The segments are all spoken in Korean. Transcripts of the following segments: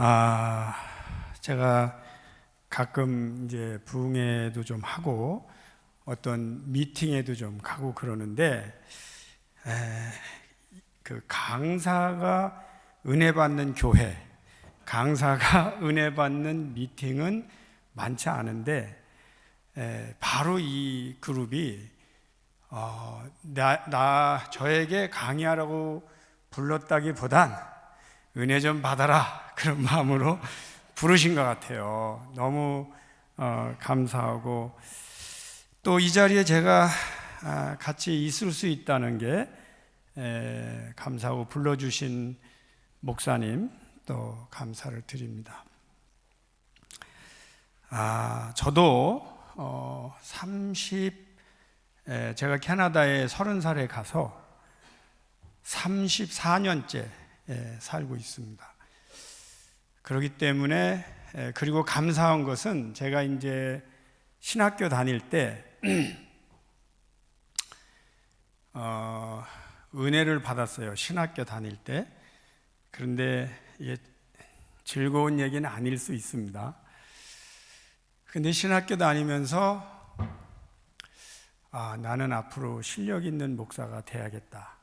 아, 제가 가끔 이제 부흥회도 좀 하고 어떤 미팅에도 좀 가고 그러는데 그 강사가 은혜 받는 교회, 강사가 은혜 받는 미팅은 많지 않은데 바로 이 그룹이 저에게 강의하라고 불렀다기보단 은혜 좀 받아라 그런 마음으로 부르신 것 같아요. 너무 감사하고 또 이 자리에 제가 같이 있을 수 있다는 게 감사하고 불러주신 목사님 또 감사를 드립니다. 저도 제가 캐나다에 30살에 가서 34년째 살고 있습니다. 그렇기 때문에 그리고 감사한 것은 제가 이제 신학교 다닐 때 은혜를 받았어요. 신학교 다닐 때. 그런데 이게 즐거운 얘기는 아닐 수 있습니다. 근데 신학교 다니면서 나는 앞으로 실력 있는 목사가 돼야겠다.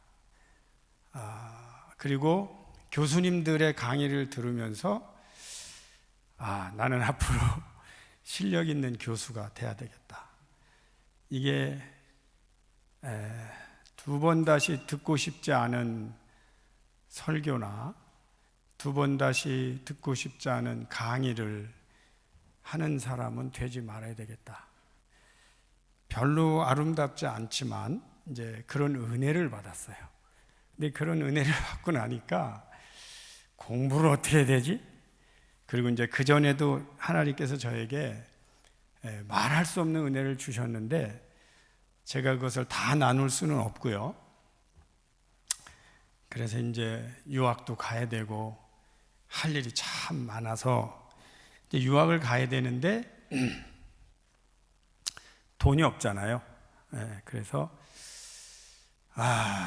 그리고 교수님들의 강의를 들으면서 나는 앞으로 실력 있는 교수가 돼야 되겠다. 이게 두 번 다시 듣고 싶지 않은 설교나 두 번 다시 듣고 싶지 않은 강의를 하는 사람은 되지 말아야 되겠다. 별로 아름답지 않지만 이제 그런 은혜를 받았어요. 근데 그런 은혜를 받고 나니까 공부를 어떻게 해야 되지? 그리고 이제 그 전에도 하나님께서 저에게 말할 수 없는 은혜를 주셨는데 제가 그것을 다 나눌 수는 없고요. 그래서 이제 유학도 가야 되고 할 일이 참 많아서 이제 유학을 가야 되는데 돈이 없잖아요. 그래서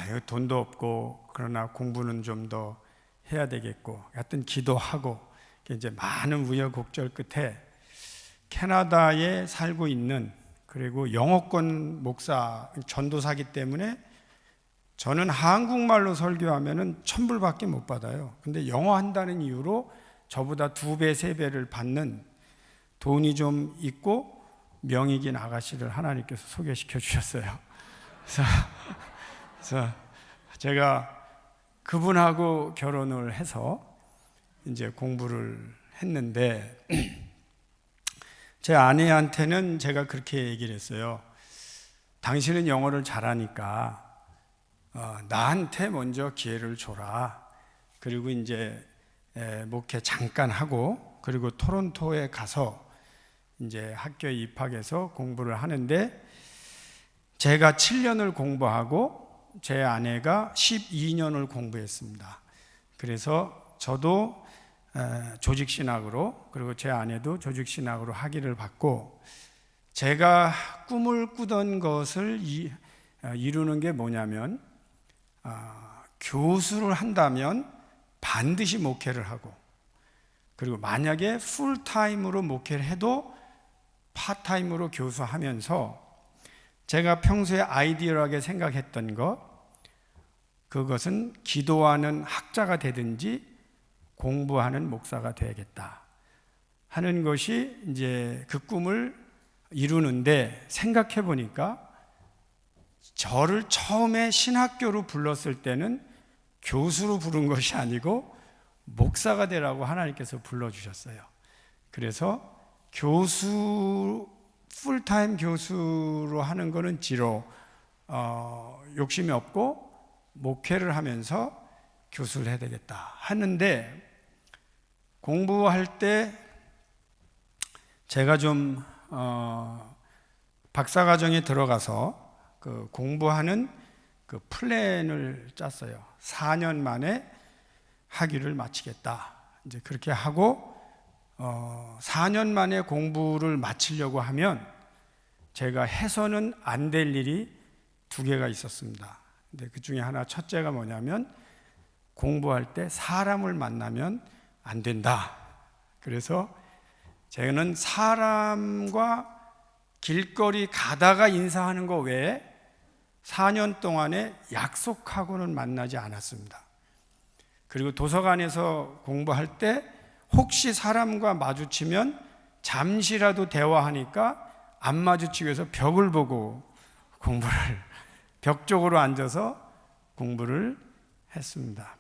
여기 돈도 없고 그러나 공부는 좀 더 해야 되겠고 하여튼 기도하고 이제 많은 우여곡절 끝에 캐나다에 살고 있는 그리고 영어권 목사 전도사기 때문에 저는 한국말로 설교하면은 $1,000밖에 못 받아요. 근데 영어 한다는 이유로 저보다 2배, 3배를 받는 돈이 좀 있고 명의 긴 아가씨를 하나님께서 소개시켜 주셨어요. 그래서 제가 그분하고 결혼을 해서 이제 공부를 했는데 제 아내한테는 제가 그렇게 얘기를 했어요. 당신은 영어를 잘하니까 나한테 먼저 기회를 줘라. 그리고 이제 목회 잠깐 하고 그리고 토론토에 가서 이제 학교에 입학해서 공부를 하는데 제가 7년을 공부하고 제 아내가 12년을 공부했습니다. 그래서 저도 조직신학으로 그리고 제 아내도 조직신학으로 학위를 받고 제가 꿈을 꾸던 것을 이루는 게 뭐냐면 교수를 한다면 반드시 목회를 하고 그리고 만약에 풀타임으로 목회를 해도 파타임으로 교수하면서 제가 평소에 아이디어하게 생각했던 그것은 기도하는 학자가 되든지 공부하는 목사가 되야겠다 하는 것이 이제 그 꿈을 이루는데 생각해 보니까 저를 처음에 신학교로 불렀을 때는 교수로 부른 것이 아니고 목사가 되라고 하나님께서 불러주셨어요. 그래서 풀타임 교수로 하는 거는 욕심이 없고 목회를 하면서 교수를 해야 되겠다 하는데 공부할 때 제가 좀 박사과정에 들어가서 그 공부하는 그 플랜을 짰어요. 4년 만에 학위를 마치겠다. 이제 그렇게 하고 4년 만에 공부를 마치려고 하면 제가 해서는 안 될 일이 2개가 있었습니다. 근데 그 중에 하나 첫째가 뭐냐면 공부할 때 사람을 만나면 안 된다. 그래서 저는 사람과 길거리 가다가 인사하는 거 외에 4년 동안에 약속하고는 만나지 않았습니다. 그리고 도서관에서 공부할 때 혹시 사람과 마주치면 잠시라도 대화하니까 안 마주치기 위해서 벽을 보고 벽 쪽으로 앉아서 공부를 했습니다.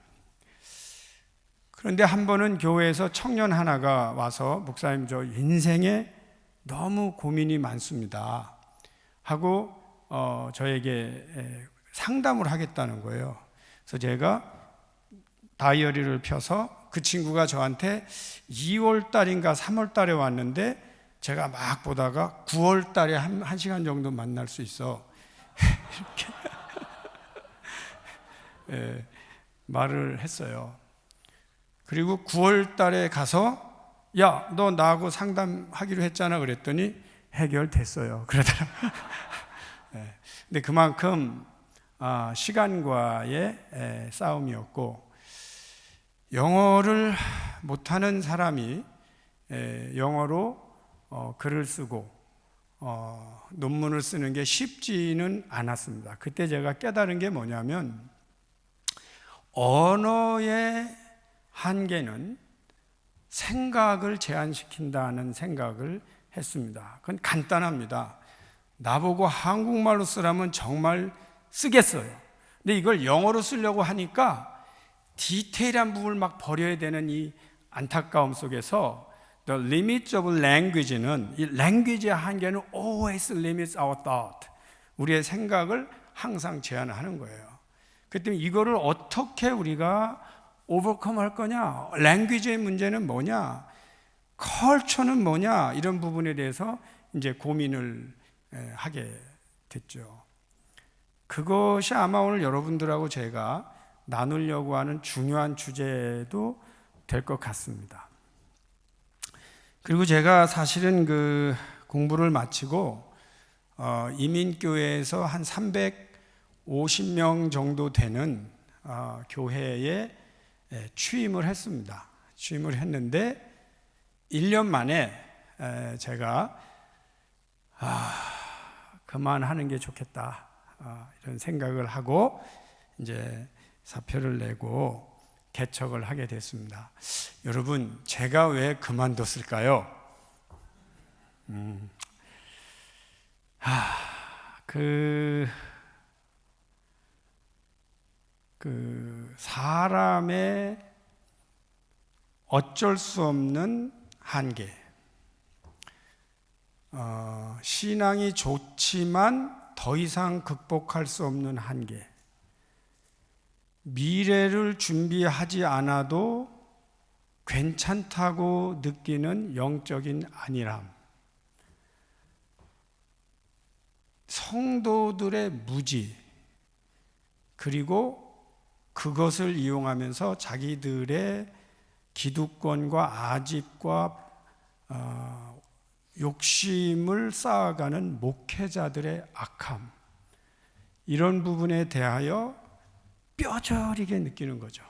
그런데 한 번은 교회에서 청년 하나가 와서 목사님, 저 인생에 너무 고민이 많습니다 하고 저에게 상담을 하겠다는 거예요. 그래서 제가 다이어리를 펴서 그 친구가 저한테 2월 달인가 3월 달에 왔는데 제가 막 보다가 9월 달에 한 시간 정도 만날 수 있어. 이렇게 말을 했어요. 그리고 9월 달에 가서 야, 너 나하고 상담하기로 했잖아 그랬더니 해결됐어요. 그러더라고요. 근데 그만큼 시간과의 싸움이었고, 영어를 못하는 사람이 영어로 글을 쓰고 논문을 쓰는 게 쉽지는 않았습니다. 그때 제가 깨달은 게 뭐냐면, 언어의 한계는 생각을 제한시킨다는 생각을 했습니다. 그건 간단합니다. 나보고 한국말로 쓰라면 정말 쓰겠어요. 근데 이걸 영어로 쓰려고 하니까 디테일한 부분을 막 버려야 되는 이 안타까움 속에서 The limits of language는, 이 language의 한계는 always limits our thought. 우리의 생각을 항상 제한하는 거예요. 그렇기 때문에 이거를 어떻게 우리가 오버컴 할 거냐, 랭귀지의 문제는 뭐냐, 컬처는 뭐냐, 이런 부분에 대해서 이제 고민을 하게 됐죠. 그것이 아마 오늘 여러분들하고 제가 나누려고 하는 중요한 주제도 될 것 같습니다. 그리고 제가 사실은 그 공부를 마치고 이민교회에서 한 350명 정도 되는 교회에 취임을 했습니다. 취임을 했는데 1년 만에 제가 그만하는 게 좋겠다 이런 생각을 하고 이제 사표를 내고 개척을 하게 됐습니다. 여러분, 제가 왜 그만뒀을까요? 사람의 어쩔 수 없는 한계, 신앙이 좋지만 더 이상 극복할 수 없는 한계, 미래를 준비하지 않아도 괜찮다고 느끼는 영적인 안일함, 성도들의 무지, 그리고 그것을 이용하면서 자기들의 기득권과 아집과 욕심을 쌓아가는 목회자들의 악함, 이런 부분에 대하여 뼈저리게 느끼는 거죠.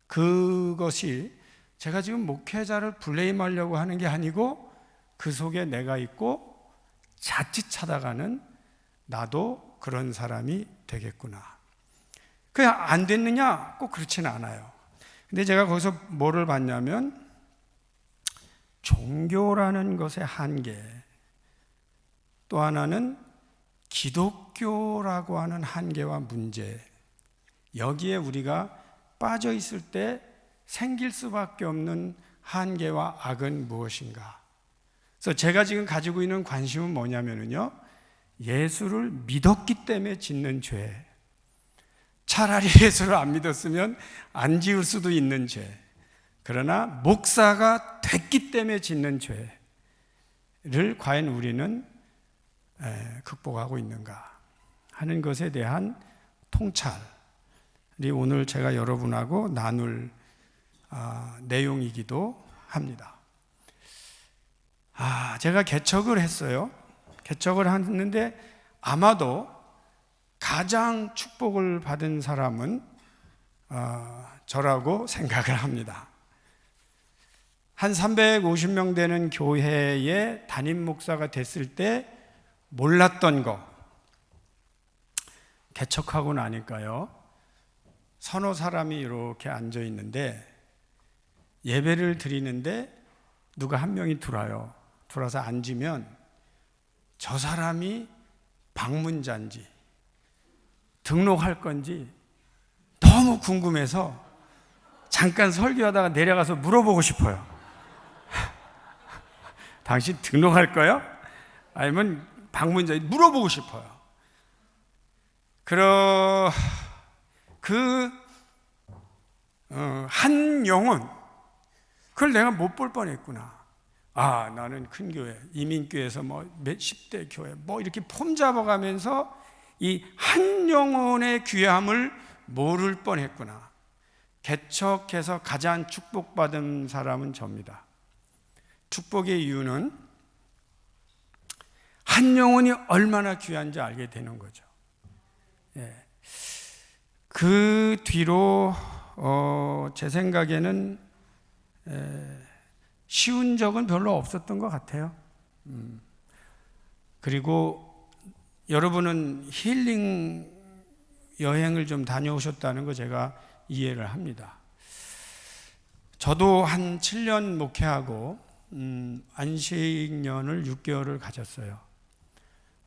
그것이 제가 지금 목회자를 블레임하려고 하는 게 아니고 그 속에 내가 있고 자칫 찾아가는 나도 그런 사람이 되겠구나. 그냥 안 됐느냐? 꼭 그렇지는 않아요. 근데 제가 거기서 뭐를 봤냐면, 종교라는 것의 한계, 또 하나는 기독교라고 하는 한계와 문제, 여기에 우리가 빠져 있을 때 생길 수밖에 없는 한계와 악은 무엇인가. 그래서 제가 지금 가지고 있는 관심은 뭐냐면요, 예수를 믿었기 때문에 짓는 죄, 차라리 예수를 안 믿었으면 안 지을 수도 있는 죄, 그러나 목사가 됐기 때문에 짓는 죄를 과연 우리는 극복하고 있는가 하는 것에 대한 통찰이 오늘 제가 여러분하고 나눌 내용이기도 합니다. 제가 개척을 했어요. 개척을 했는데 아마도 가장 축복을 받은 사람은 저라고 생각을 합니다. 한 350명 되는 교회의 담임 목사가 됐을 때 몰랐던 거, 개척하고 나니까요, 서너 사람이 이렇게 앉아 있는데 예배를 드리는데 누가 한 명이 들어와서 앉으면 저 사람이 방문자인지 등록할 건지 너무 궁금해서 잠깐 설교하다가 내려가서 물어보고 싶어요. 당신 등록할 거요? 아니면 방문자 물어보고 싶어요. 한 영혼, 그걸 내가 못 볼 뻔했구나. 나는 큰 교회, 이민교회에서 몇십 대 교회 이렇게 폼 잡아가면서 이 한 영혼의 귀함을 모를 뻔했구나. 개척해서 가장 축복받은 사람은 접니다. 축복의 이유는 한 영혼이 얼마나 귀한지 알게 되는 거죠. 그 뒤로 제 생각에는 쉬운 적은 별로 없었던 것 같아요. 그리고 여러분은 힐링 여행을 좀 다녀오셨다는 거 제가 이해를 합니다. 저도 한 7년 목회하고 안식년을 6개월을 가졌어요.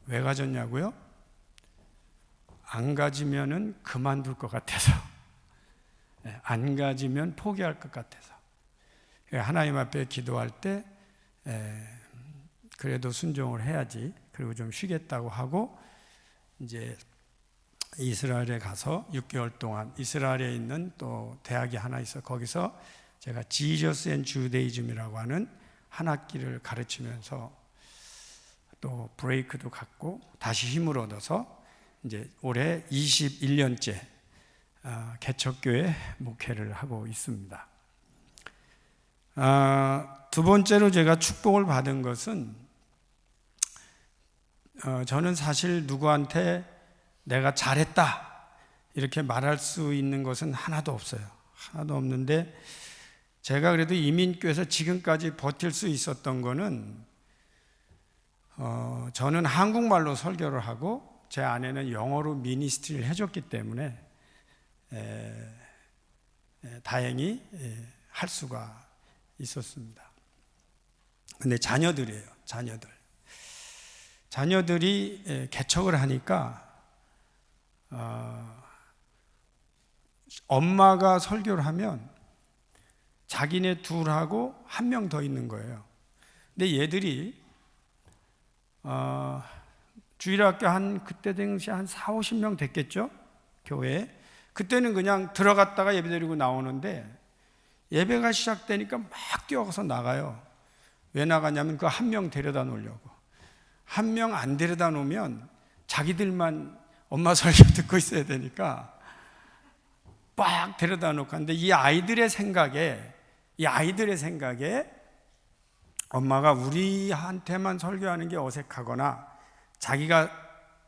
왜 가졌냐고요? 안 가지면은 그만둘 것 같아서, 안 가지면 포기할 것 같아서, 하나님 앞에 기도할 때 그래도 순종을 해야지, 그리고 좀 쉬겠다고 하고 이제 이스라엘에 가서 6개월 동안, 이스라엘에 있는 또 대학이 하나 있어, 거기서 제가 지저스 앤 주데이즘이라고 하는 한 학기를 가르치면서 또 브레이크도 갖고 다시 힘을 얻어서 이제 올해 21년째 개척교회 목회를 하고 있습니다. 두 번째로 제가 축복을 받은 것은, 저는 사실 누구한테 내가 잘했다 이렇게 말할 수 있는 것은 하나도 없어요. 하나도 없는데, 제가 그래도 이민교회에서 지금까지 버틸 수 있었던 거는, 저는 한국말로 설교를 하고 제 아내는 영어로 미니스트리를 해줬기 때문에 다행히 할 수가 있었습니다. 근데 자녀들이에요. 자녀들이 개척을 하니까 엄마가 설교를 하면 자기네 둘하고 한 명 더 있는 거예요. 근데 얘들이 주일학교 그때 당시 한 40-50명 됐겠죠? 교회에. 그때는 그냥 들어갔다가 예배 드리고 나오는데, 예배가 시작되니까 막 뛰어가서 나가요. 왜 나가냐면 그 한 명 데려다 놓으려고. 한 명 안 데려다 놓으면 자기들만 엄마 설교 듣고 있어야 되니까 빡 데려다 놓고 하는데, 이 아이들의 생각에 엄마가 우리한테만 설교하는 게 어색하거나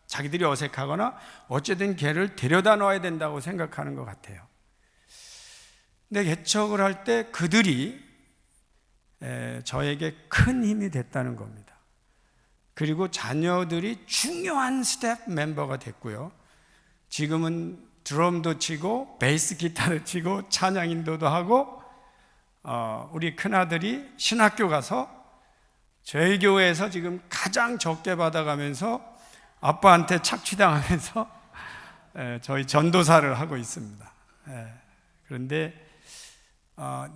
자기들이 어색하거나 어쨌든 걔를 데려다 놔야 된다고 생각하는 것 같아요. 근데 개척을 할 때 그들이 저에게 큰 힘이 됐다는 겁니다. 그리고 자녀들이 중요한 스텝 멤버가 됐고요. 지금은 드럼도 치고 베이스 기타도 치고 찬양 인도도 하고, 우리 큰아들이 신학교 가서 저희 교회에서 지금 가장 적게 받아가면서 아빠한테 착취당하면서 저희 전도사를 하고 있습니다. 그런데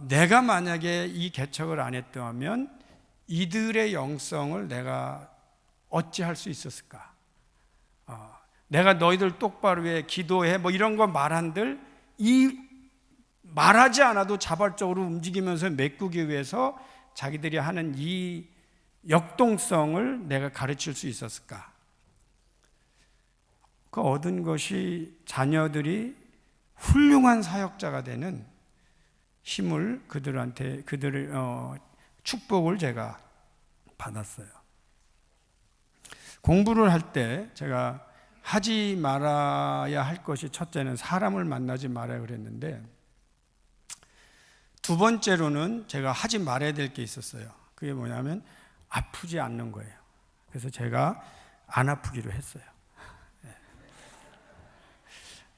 내가 만약에 이 개척을 안 했다면 이들의 영성을 내가 어찌할 수 있었을까? 내가 너희들 똑바로 해, 기도해, 이런 거 말한들, 말하지 않아도 자발적으로 움직이면서 메꾸기 위해서 자기들이 하는 이 역동성을 내가 가르칠 수 있었을까? 그 얻은 것이 자녀들이 훌륭한 사역자가 되는 힘을 그들의 축복을 제가 받았어요. 공부를 할 때 제가 하지 말아야 할 것이, 첫째는 사람을 만나지 말아야 그랬는데, 두 번째로는 제가 하지 말아야 될 게 있었어요. 그게 뭐냐면 아프지 않는 거예요. 그래서 제가 안 아프기로 했어요.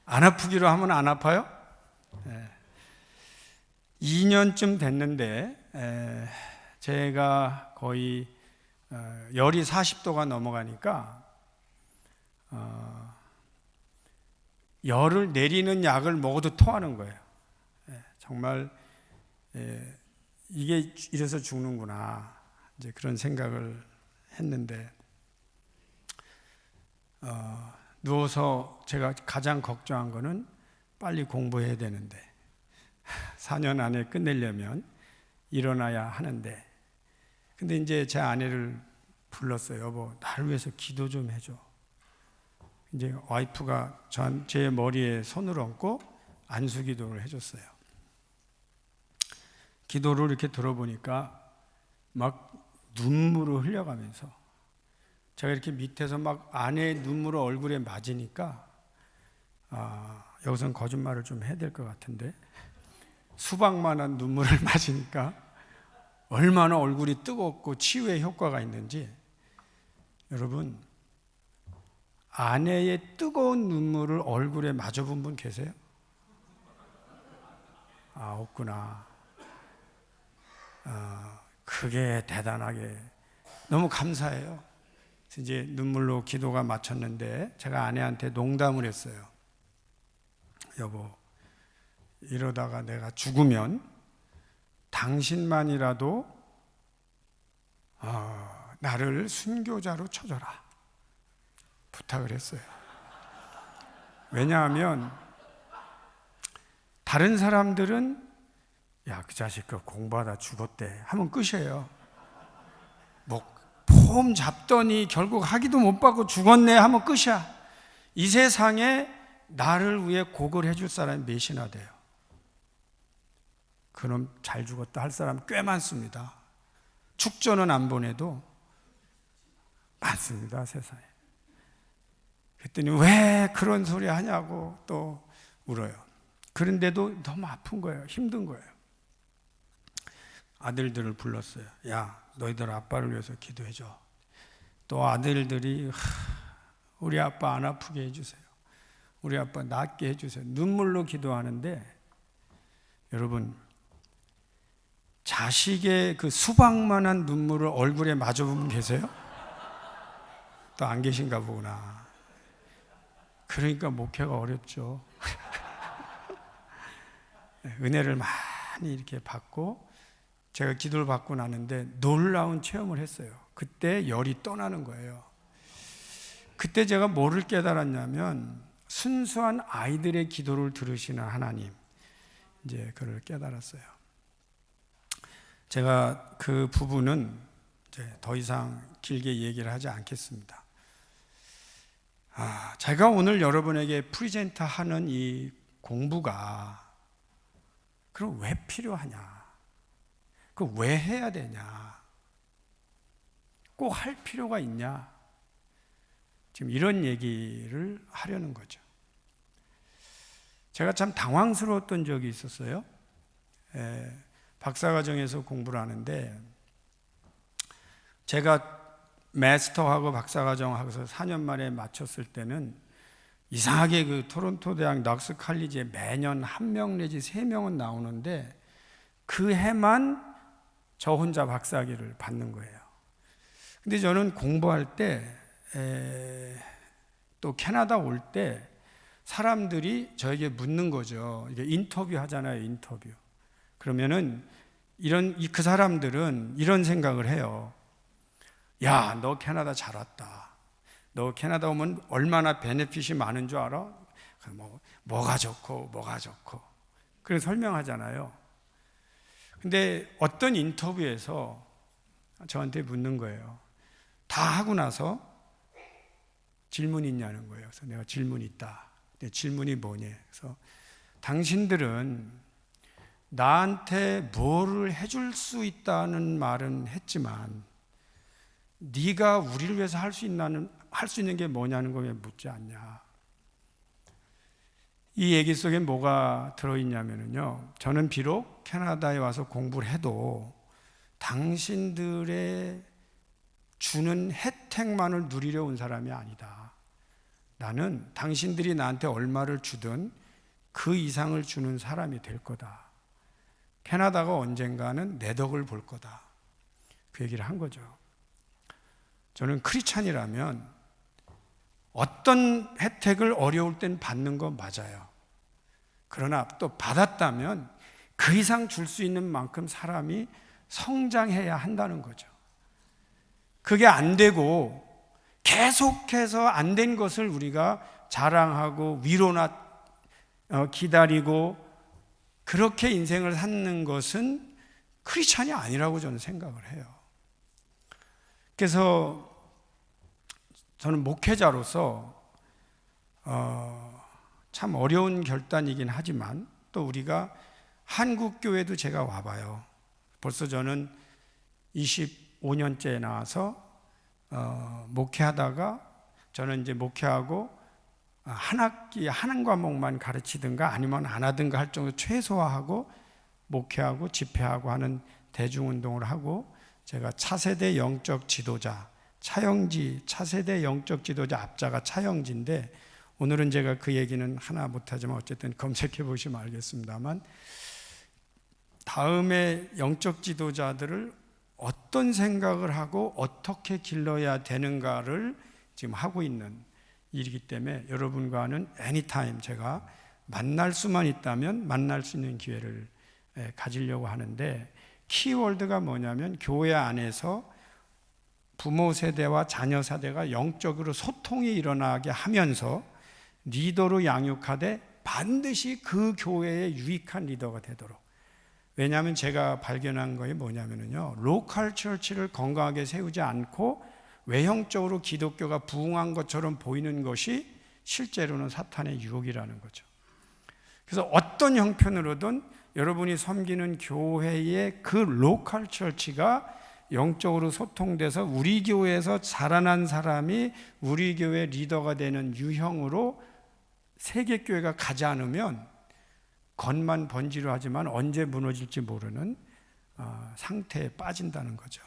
안 아프기로 하면 안 아파요? 2년쯤 됐는데 제가 거의 열이 40도가 넘어가니까 열을 내리는 약을 먹어도 토하는 거예요. 정말 이게 이래서 죽는구나, 이제 그런 생각을 했는데 누워서 제가 가장 걱정한 거는 빨리 공부해야 되는데 4년 안에 끝내려면 일어나야 하는데, 근데 이제 제 아내를 불렀어요. 여보, 나를 위해서 기도 좀 해줘. 이제 와이프가 제 머리에 손을 얹고 안수 기도를 해줬어요. 기도를 이렇게 들어보니까 막 눈물을 흘려가면서, 제가 이렇게 밑에서 막 아내의 눈물을 얼굴에 맞으니까 여기서는 거짓말을 좀 해야 될 것 같은데, 수박만한 눈물을 맞으니까 얼마나 얼굴이 뜨겁고 치유의 효과가 있는지. 여러분, 아내의 뜨거운 눈물을 얼굴에 맞아본 분 계세요? 없구나. 그게 대단하게 너무 감사해요. 그래서 이제 눈물로 기도가 마쳤는데 제가 아내한테 농담을 했어요. 여보, 이러다가 내가 죽으면 당신만이라도 나를 순교자로 쳐줘라, 부탁을 했어요. 왜냐하면 다른 사람들은 야, 그 자식 그 공부하다 죽었대 하면 끝이에요. 뭐 폼 잡더니 결국 학위도 못 받고 죽었네 하면 끝이야. 이 세상에 나를 위해 곡을 해줄 사람이 몇이나 돼요. 그럼 잘 죽었다 할 사람 꽤 많습니다. 축전은 안 보내도 많습니다, 세상에. 그랬더니 왜 그런 소리 하냐고 또 울어요. 그런데도 너무 아픈 거예요. 힘든 거예요. 아들들을 불렀어요. 야, 너희들 아빠를 위해서 기도해줘. 또 아들들이 우리 아빠 안 아프게 해주세요. 우리 아빠 낫게 해주세요. 눈물로 기도하는데, 여러분, 자식의 그 수박만한 눈물을 얼굴에 마주보면 계세요? 또 안 계신가 보구나. 그러니까 목회가 어렵죠. 은혜를 많이 이렇게 받고, 제가 기도를 받고 나는데 놀라운 체험을 했어요. 그때 열이 떠나는 거예요. 그때 제가 뭐를 깨달았냐면, 순수한 아이들의 기도를 들으시는 하나님, 이제 그걸 깨달았어요. 제가 그 부분은 이제 더 이상 길게 얘기를 하지 않겠습니다. 제가 오늘 여러분에게 프리젠트 하는 이 공부가 그럼 왜 필요하냐? 그 왜 해야 되냐? 꼭 할 필요가 있냐? 지금 이런 얘기를 하려는 거죠. 제가 참 당황스러웠던 적이 있었어요. 박사과정에서 공부를 하는데, 제가 마스터하고 박사과정하고서 4년 만에 마쳤을 때는 이상하게 그 토론토 대학 넉스 칼리지에 매년 1명 내지 3명은 나오는데 그 해만 저 혼자 박사학위를 받는 거예요. 근데 저는 공부할 때 또 캐나다 올 때 사람들이 저에게 묻는 거죠. 이게 인터뷰 하잖아요, 인터뷰. 그러면은 그 사람들은 이런 생각을 해요. 야, 너 캐나다 잘 왔다. 너 캐나다 오면 얼마나 베네핏이 많은 줄 알아? 뭐가 좋고 뭐가 좋고. 그래서 설명하잖아요. 근데 어떤 인터뷰에서 저한테 묻는 거예요. 다 하고 나서 질문이 있냐는 거예요. 그래서 내가 질문이 있다. 내 질문이 뭐냐? 그래서 당신들은 나한테 뭐를 해줄 수 있다는 말은 했지만 네가 우리를 위해서 할 수 있는 게 뭐냐는 거 왜 묻지 않냐? 이 얘기 속에 뭐가 들어있냐면요, 저는 비록 캐나다에 와서 공부를 해도 당신들의 주는 혜택만을 누리려 온 사람이 아니다. 나는 당신들이 나한테 얼마를 주든 그 이상을 주는 사람이 될 거다. 캐나다가 언젠가는 내 덕을 볼 거다. 그 얘기를 한 거죠. 저는 크리스찬이라면 어떤 혜택을 어려울 땐 받는 건 맞아요. 그러나 또 받았다면 그 이상 줄 수 있는 만큼 사람이 성장해야 한다는 거죠. 그게 안 되고 계속해서 안 된 것을 우리가 자랑하고 위로나 기다리고 그렇게 인생을 사는 것은 크리스찬이 아니라고 저는 생각을 해요. 그래서 저는 목회자로서 참 어려운 결단이긴 하지만 또 우리가 한국 교회도 제가 와봐요. 벌써 저는 25년째 나와서 목회하다가 저는 이제 목회하고 한 학기에 한 과목만 가르치든가 아니면 안 하든가 할 정도로 최소화하고 목회하고 집회하고 하는 대중운동을 하고 제가 차세대 영적 지도자, 차세대 영적 지도자 앞자가 차영지인데 오늘은 제가 그 얘기는 하나 못하지만 어쨌든 검색해 보시면 알겠습니다만 다음에 영적 지도자들을 어떤 생각을 하고 어떻게 길러야 되는가를 지금 하고 있는 일이기 때문에 여러분과는 애니타임 제가 만날 수만 있다면 만날 수 있는 기회를 가지려고 하는데 키워드가 뭐냐면 교회 안에서 부모 세대와 자녀 세대가 영적으로 소통이 일어나게 하면서 리더로 양육하되 반드시 그 교회에 유익한 리더가 되도록. 왜냐하면 제가 발견한 것이 뭐냐면요, 로컬 처치를 건강하게 세우지 않고 외형적으로 기독교가 부흥한 것처럼 보이는 것이 실제로는 사탄의 유혹이라는 거죠. 그래서 어떤 형편으로든 여러분이 섬기는 교회의 그 로컬 처치가 영적으로 소통돼서 우리 교회에서 자라난 사람이 우리 교회 리더가 되는 유형으로 세계교회가 가지 않으면 겉만 번지르 하지만 언제 무너질지 모르는 상태에 빠진다는 거죠.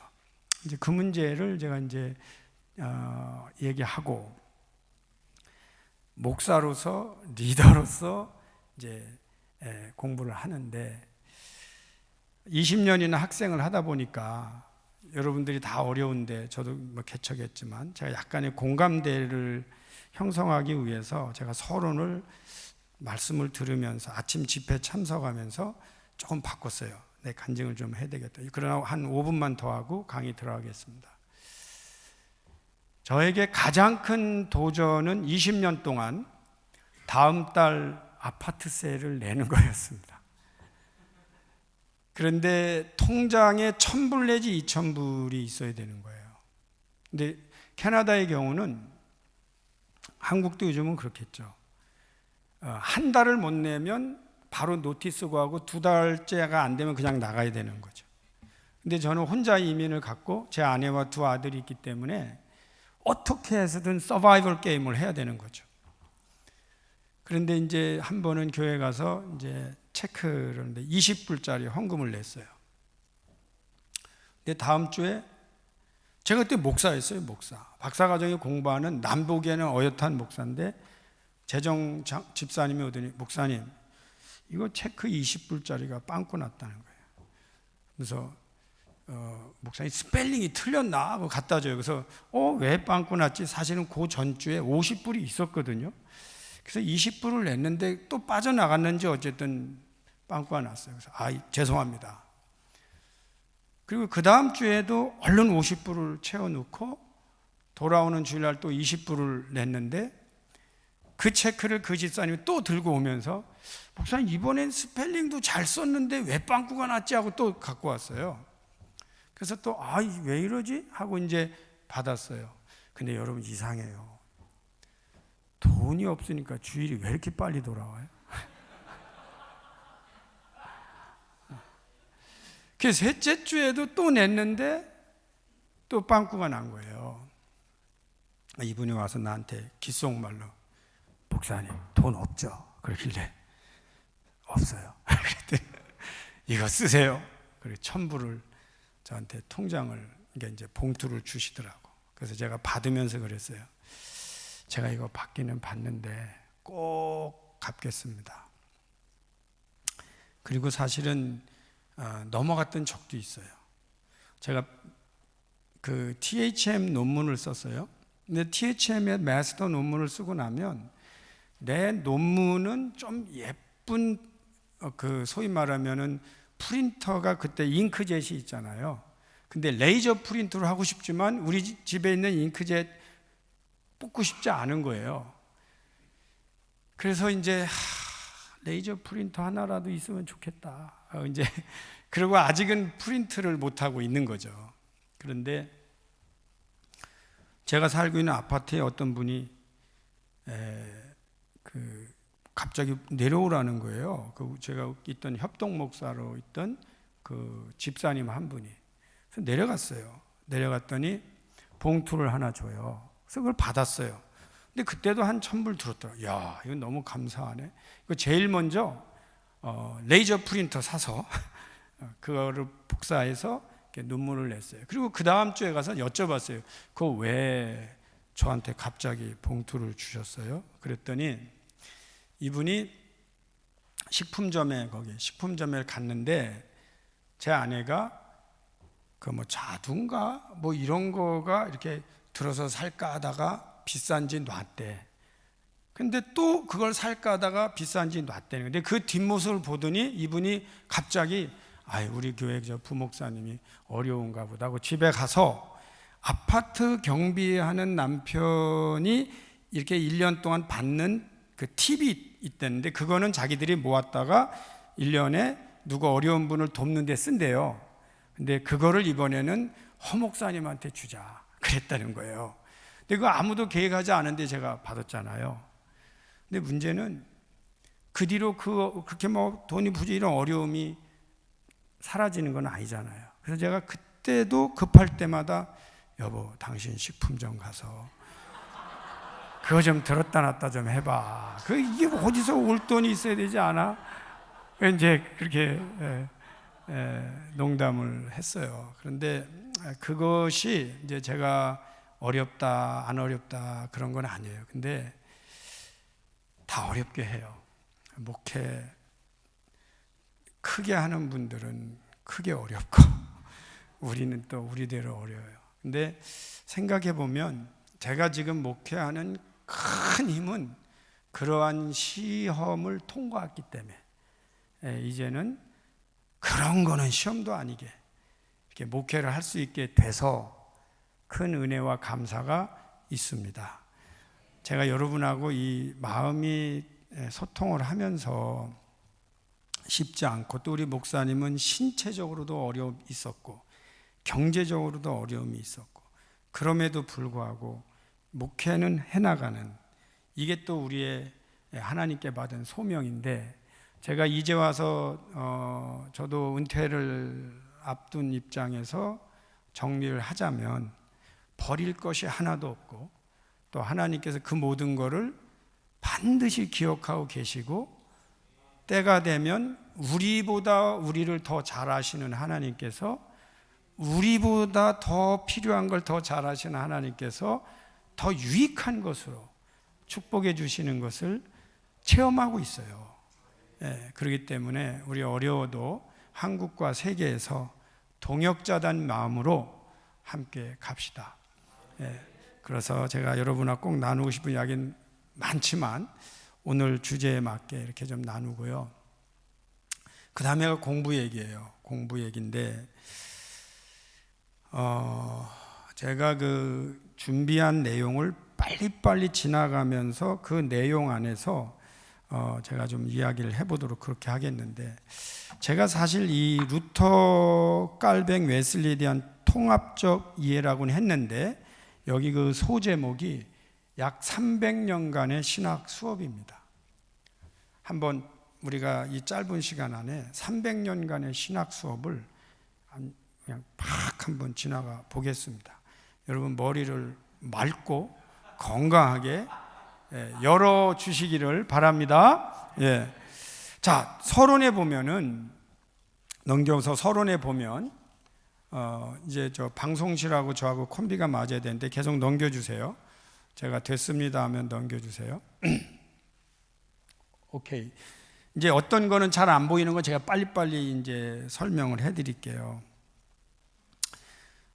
이제 그 문제를 제가 이제 얘기하고 목사로서 리더로서 이제 공부를 하는데 20년이나 학생을 하다 보니까 여러분들이 다 어려운데 저도 뭐 개척했지만 제가 약간의 공감대를 형성하기 위해서 제가 서론을 말씀을 들으면서 아침 집회 참석하면서 조금 바꿨어요. 내 간증을 좀 해야 되겠다. 그러나 한 5분만 더 하고 강의 들어가겠습니다. 저에게 가장 큰 도전은 20년 동안 다음 달 아파트세를 내는 거였습니다. 그런데 통장에 1,000불 내지 2,000불이 있어야 되는 거예요. 근데 캐나다의 경우는 한국도 요즘은 그렇겠죠. 한 달을 못 내면 바로 노티스 구하고 2달째가 안 되면 그냥 나가야 되는 거죠. 근데 저는 혼자 이민을 갔고 제 아내와 2 아들이 있기 때문에 어떻게 해서든 서바이벌 게임을 해야 되는 거죠. 그런데 이제 한 번은 교회 가서 이제 체크를 하는데 20불짜리 헌금을 냈어요. 근데 다음 주에 제가 그때 목사였어요, 목사. 박사과정에 공부하는 남보기에는 어엿한 목사인데 재정 집사님이 오더니 목사님 이거 체크 20불짜리가 빵꾸 났다는 거예요. 그래서 목사님 스펠링이 틀렸나 하고 갖다 줘요. 그래서 왜 빵꾸 났지? 사실은 그 전주에 50불이 있었거든요. 그래서 20불을 냈는데 또 빠져나갔는지 어쨌든 빵꾸가 났어요. 그래서 죄송합니다. 그리고 그 다음 주에도 얼른 50불을 채워놓고 돌아오는 주일날 또 20불을 냈는데 그 체크를 그 집사님이 또 들고 오면서 목사님 이번엔 스펠링도 잘 썼는데 왜 빵꾸가 났지 하고 또 갖고 왔어요. 그래서 또 왜 이러지? 하고 이제 받았어요. 근데 여러분 이상해요. 돈이 없으니까 주일이 왜 이렇게 빨리 돌아와요? 그래서 셋째 주에도 또 냈는데 또 빵꾸가 난 거예요. 이분이 와서 나한테 귓속말로 목사님 돈 없죠? 그러길래 없어요. 그랬더니 이거 쓰세요. 그리고 1,000불을 저한테 통장을, 이제 봉투를 주시더라고. 그래서 제가 받으면서 그랬어요. 제가 이거 받기는 받는데 꼭 갚겠습니다. 그리고 사실은 넘어갔던 적도 있어요. 제가 그 THM 논문을 썼어요. 근데 THM의 마스터 논문을 쓰고 나면 내 논문은 좀 예쁜 소위 말하면은 프린터가 그때 잉크젯이 있잖아요. 근데 레이저 프린터를 하고 싶지만 우리 집에 있는 잉크젯 뽑고 싶지 않은 거예요. 그래서 이제 레이저 프린터 하나라도 있으면 좋겠다. 이제 그리고 아직은 프린트를 못 하고 있는 거죠. 그런데 제가 살고 있는 아파트에 어떤 분이 갑자기 내려오라는 거예요. 제가 있던 협동 목사로 있던 그 집사님 한 분이. 그래서 내려갔어요. 내려갔더니 봉투를 하나 줘요. 그래서 그걸 받았어요. 근데 그때도 한 1,000불 들었더라고요. 야, 이거 너무 감사하네. 이거 제일 먼저 레이저 프린터 사서 그거를 복사해서 이렇게 논문을 냈어요. 그리고 그 다음 주에 가서 여쭤봤어요. 그거 왜 저한테 갑자기 봉투를 주셨어요? 그랬더니 이분이 식품점에 갔는데 제 아내가 그 자두인가 이런 거가 이렇게 들어서 살까 하다가 비싼지 놨대. 근데 또 그걸 살까 하다가 비싼지 놨대는. 근데 그 뒷모습을 보더니 이분이 갑자기 우리 교회 저 부목사님이 어려운가 보다 하고 집에 가서 아파트 경비하는 남편이 이렇게 1년 동안 받는 그 팁이 있다는데 그거는 자기들이 모았다가 1년에 누구 어려운 분을 돕는 데 쓴대요. 근데 그거를 이번에는 허 목사님한테 주자 그랬다는 거예요. 근데 그거 아무도 계획하지 않은데 제가 받았잖아요. 근데 문제는 그 뒤로 그렇게 돈이 부족한 이런 어려움이 사라지는 건 아니잖아요. 그래서 제가 그때도 급할 때마다 여보, 당신 식품점 가서 그거 좀 들었다 놨다 좀 해봐. 이게 어디서 올 돈이 있어야 되지 않아? 이제 그렇게 농담을 했어요. 그런데 그것이 이제 제가 어렵다, 안 어렵다 그런 건 아니에요. 근데 다 어렵게 해요. 목회 크게 하는 분들은 크게 어렵고 우리는 또 우리대로 어려워요. 근데 생각해 보면 제가 지금 목회하는 큰 힘은 그러한 시험을 통과했기 때문에 이제는 그런 거는 시험도 아니게 이렇게 목회를 할 수 있게 돼서 큰 은혜와 감사가 있습니다. 제가 여러분하고 이 마음이 소통을 하면서 쉽지 않고 또 우리 목사님은 신체적으로도 어려움이 있었고 경제적으로도 어려움이 있었고 그럼에도 불구하고 목회는 해나가는 이게 또 우리의 하나님께 받은 소명인데 제가 이제 와서 저도 은퇴를 앞둔 입장에서 정리를 하자면 버릴 것이 하나도 없고 또 하나님께서 그 모든 것을 반드시 기억하고 계시고 때가 되면 우리보다 우리를 더 잘 아시는 하나님께서 우리보다 더 필요한 걸 더 잘 아시는 하나님께서 더 유익한 것으로 축복해 주시는 것을 체험하고 있어요. 그렇기 때문에 우리 어려워도 한국과 세계에서 동역자단 마음으로 함께 갑시다. 그래서 제가 여러분하고 꼭 나누고 싶은 이야기는 많지만 오늘 주제에 맞게 이렇게 좀 나누고요. 그 다음에가 공부 얘기예요. 공부 얘기인데 제가 그 준비한 내용을 빨리빨리 지나가면서 그 내용 안에서 제가 좀 이야기를 해보도록 그렇게 하겠는데 제가 사실 이 루터 깔뱅 웨슬리에 대한 통합적 이해라고는 했는데 여기 그 소제목이 약 300년간의 신학 수업입니다. 한번 우리가 이 짧은 시간 안에 300년간의 신학 수업을 그냥 팍 한번 지나가 보겠습니다. 여러분 머리를 맑고 건강하게 열어 주시기를 바랍니다. 예. 자, 서론에 보면은 넘겨서 서론에 보면 이제 저 방송실하고 저하고 콤비가 맞아야 되는데 계속 넘겨주세요. 제가 됐습니다 하면 넘겨주세요. 오케이. 이제 어떤 거는 잘 안 보이는 거 제가 빨리빨리 이제 설명을 해드릴게요.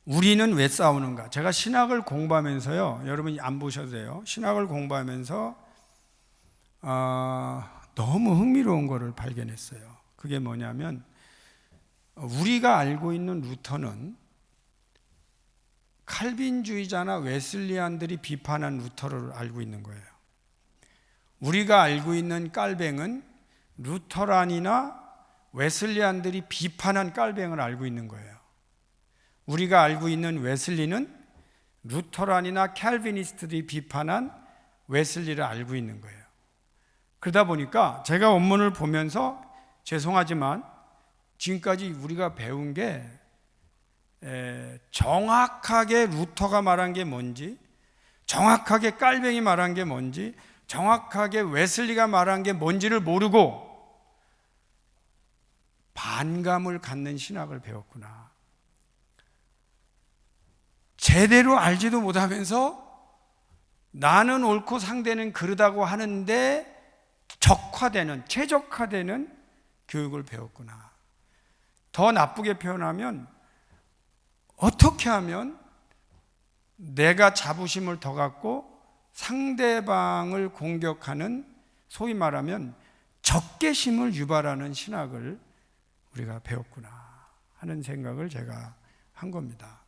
우리는 왜 싸우는가? 제가 신학을 공부하면서요, 여러분이 안 보셔도 돼요. 신학을 공부하면서 너무 흥미로운 거를 발견했어요. 그게 뭐냐면 우리가 알고 있는 루터는 칼빈주의자나 웨슬리안들이 비판한 루터를 알고 있는 거예요. 우리가 알고 있는 깔뱅은 루터란이나 웨슬리안들이 비판한 깔뱅을 알고 있는 거예요. 우리가 알고 있는 웨슬리는 루터란이나 캘비니스트들이 비판한 웨슬리를 알고 있는 거예요. 그러다 보니까 제가 원문을 보면서 죄송하지만 지금까지 우리가 배운 게 정확하게 루터가 말한 게 뭔지, 정확하게 깔뱅이 말한 게 뭔지, 정확하게 웨슬리가 말한 게 뭔지를 모르고 반감을 갖는 신학을 배웠구나. 제대로 알지도 못하면서 나는 옳고 상대는 그르다고 하는데 적화되는, 최적화되는 교육을 배웠구나. 더 나쁘게 표현하면 어떻게 하면 내가 자부심을 더 갖고 상대방을 공격하는, 소위 말하면 적개심을 유발하는 신학을 우리가 배웠구나 하는 생각을 제가 한 겁니다.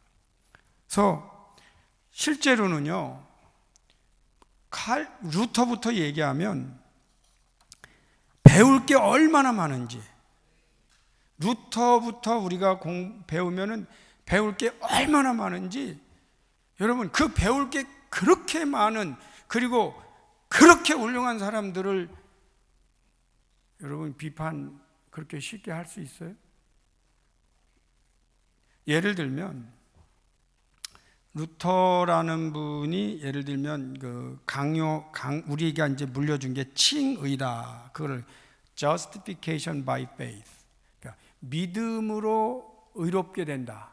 그래서 실제로는요, 루터부터 얘기하면 배울 게 얼마나 많은지, 루터부터 우리가 배우면은 배울 게 얼마나 많은지, 여러분 그 배울 게 그렇게 많은, 그리고 그렇게 훌륭한 사람들을 여러분 비판 그렇게 쉽게 할 수 있어요? 예를 들면 루터라는 분이 예를 들면 우리가 이제 물려준 게 칭의다. 그걸 justification by faith. 그러니까 믿음으로 의롭게 된다.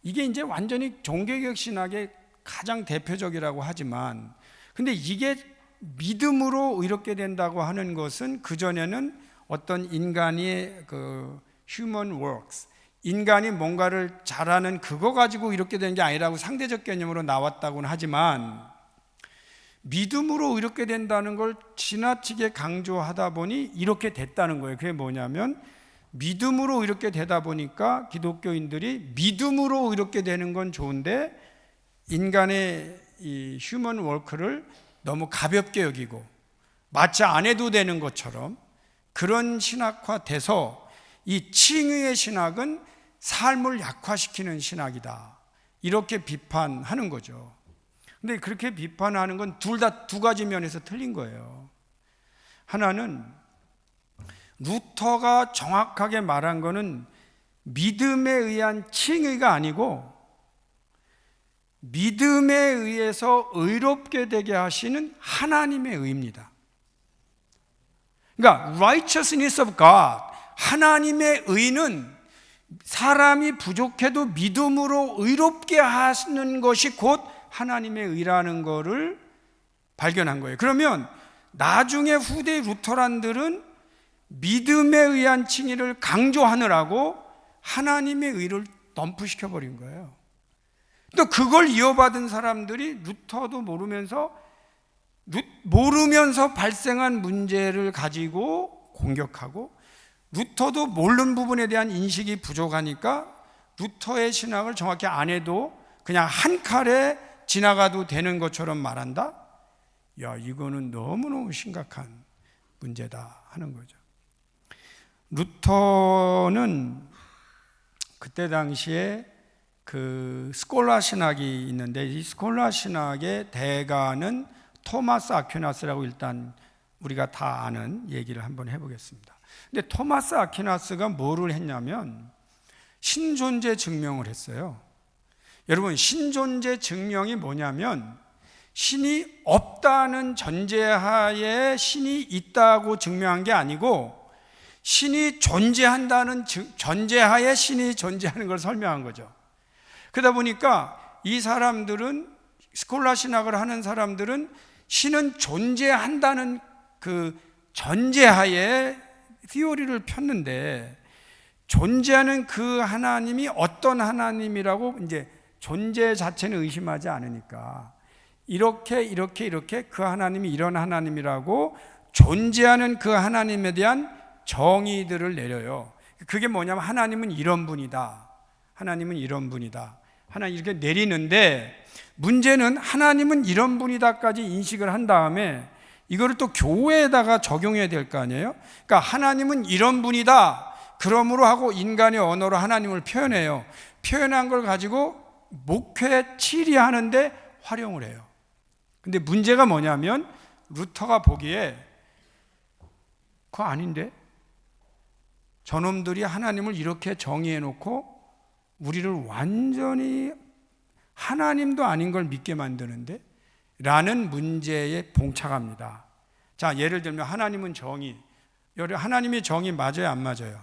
이게 이제 완전히 종교개혁 신학의 가장 대표적이라고 하지만, 근데 이게 믿음으로 의롭게 된다고 하는 것은 그전에는 어떤 인간의 그 human works, 인간이 뭔가를 잘하는 그거 가지고 이렇게 되는 게 아니라고 상대적 개념으로 나왔다고는 하지만, 믿음으로 이렇게 된다는 걸 지나치게 강조하다 보니 이렇게 됐다는 거예요. 그게 뭐냐면 믿음으로 이렇게 되다 보니까 기독교인들이 믿음으로 이렇게 되는 건 좋은데 인간의 이 휴먼 워크를 너무 가볍게 여기고 마치 안 해도 되는 것처럼 그런 신학화돼서 이 칭의의 신학은 삶을 약화시키는 신학이다, 이렇게 비판하는 거죠. 근데 그렇게 비판하는 건 둘 다 두 가지 면에서 틀린 거예요. 하나는 루터가 정확하게 말한 거는 믿음에 의한 칭의가 아니고 믿음에 의해서 의롭게 되게 하시는 하나님의 의입니다. 그러니까 righteousness of God, 하나님의 의는 사람이 부족해도 믿음으로 의롭게 하시는 것이 곧 하나님의 의라는 것을 발견한 거예요. 그러면 나중에 후대 루터란들은 믿음에 의한 칭의를 강조하느라고 하나님의 의를 덤프시켜 버린 거예요. 또 그걸 이어받은 사람들이 루터도 모르면서 발생한 문제를 가지고 공격하고, 루터도 모르는 부분에 대한 인식이 부족하니까 루터의 신학을 정확히 안 해도 그냥 한 칼에 지나가도 되는 것처럼 말한다? 야, 이거는 너무너무 심각한 문제다 하는 거죠. 루터는 그때 당시에 그 스콜라 신학이 있는데, 이 스콜라 신학의 대가는 토마스 아퀴나스라고 일단 우리가 다 아는 얘기를 한번 해보겠습니다. 근데 토마스 아퀴나스가 뭐를 했냐면 신존재 증명을 했어요. 여러분, 신존재 증명이 뭐냐면 신이 없다는 전제하에 신이 있다고 증명한 게 아니고 신이 존재한다는 전제하에 신이 존재하는 걸 설명한 거죠. 그러다 보니까 이 사람들은, 스콜라 신학을 하는 사람들은 신은 존재한다는 그 전제하에 티오리를 폈는데, 존재하는 그 하나님이 어떤 하나님이라고 이제 존재 자체는 의심하지 않으니까 이렇게 그 하나님이 이런 하나님이라고 존재하는 그 하나님에 대한 정의들을 내려요. 그게 뭐냐면 하나님은 이런 분이다, 하나님은 이런 분이다, 하나님 이렇게 내리는데, 문제는 하나님은 이런 분이다까지 인식을 한 다음에 이거를 또 교회에다가 적용해야 될 거 아니에요. 그러니까 하나님은 이런 분이다, 그러므로 하고 인간의 언어로 하나님을 표현해요. 표현한 걸 가지고 목회 치리하는데 활용을 해요. 근데 문제가 뭐냐면 루터가 보기에 그거 아닌데, 저놈들이 하나님을 이렇게 정의해 놓고 우리를 완전히 하나님도 아닌 걸 믿게 만드는데 라는 문제에 봉착합니다. 자, 예를 들면 하나님은 정의, 하나님의 정의 맞아요, 안 맞아요?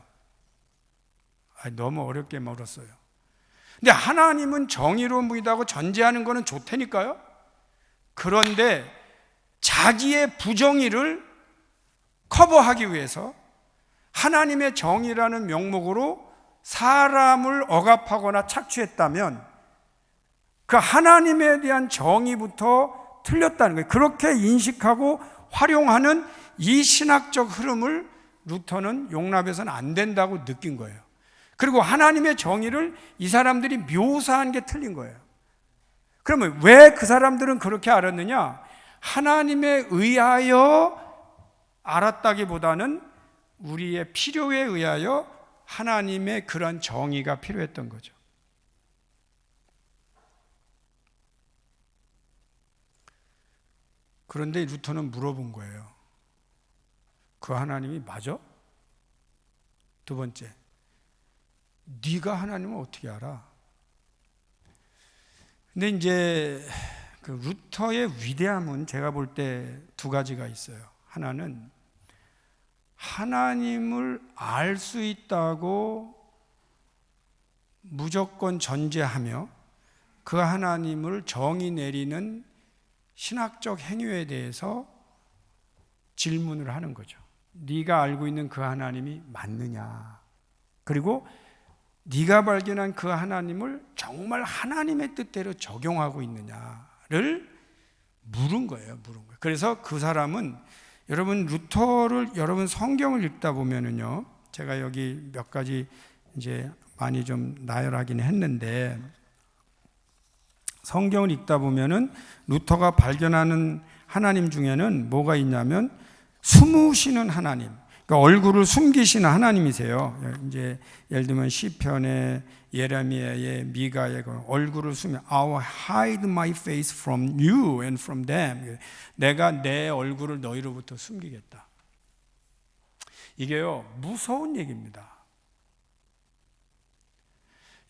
너무 어렵게 물었어요. 근데 하나님은 정의로운 분이라고 전제하는 거는 좋다니까요. 그런데 자기의 부정의를 커버하기 위해서 하나님의 정의라는 명목으로 사람을 억압하거나 착취했다면 그 하나님에 대한 정의부터 틀렸다는 거예요. 그렇게 인식하고 활용하는 이 신학적 흐름을 루터는 용납해서는 안 된다고 느낀 거예요. 그리고 하나님의 정의를 이 사람들이 묘사한 게 틀린 거예요. 그러면 왜 그 사람들은 그렇게 알았느냐? 하나님에 의하여 알았다기보다는 우리의 필요에 의하여 하나님의 그런 정의가 필요했던 거죠. 그런데 루터는 물어본 거예요. 그 하나님이 맞아? 두 번째, 네가 하나님을 어떻게 알아? 근데 이제 그 루터의 위대함은 제가 볼 때 두 가지가 있어요. 하나는 하나님을 알 수 있다고 무조건 전제하며 그 하나님을 정의 내리는 신학적 행위에 대해서 질문을 하는 거죠. 네가 알고 있는 그 하나님이 맞느냐? 그리고 네가 발견한 그 하나님을 정말 하나님의 뜻대로 적용하고 있느냐를 물은 거예요. 그래서 그 사람은, 여러분 루터를, 여러분 성경을 읽다 보면은요, 제가 여기 몇 가지 이제 많이 좀 나열하긴 했는데, 성경을 읽다 보면은 루터가 발견하는 하나님 중에는 뭐가 있냐면 숨으시는 하나님, 그러니까 얼굴을 숨기시는 하나님이세요. 이제 예를 들면 시편의, 예레미야의, 미가의 얼굴을 숨겨, I will hide my face from you and from them. 내가 내 얼굴을 너희로부터 숨기겠다. 이게요, 무서운 얘기입니다.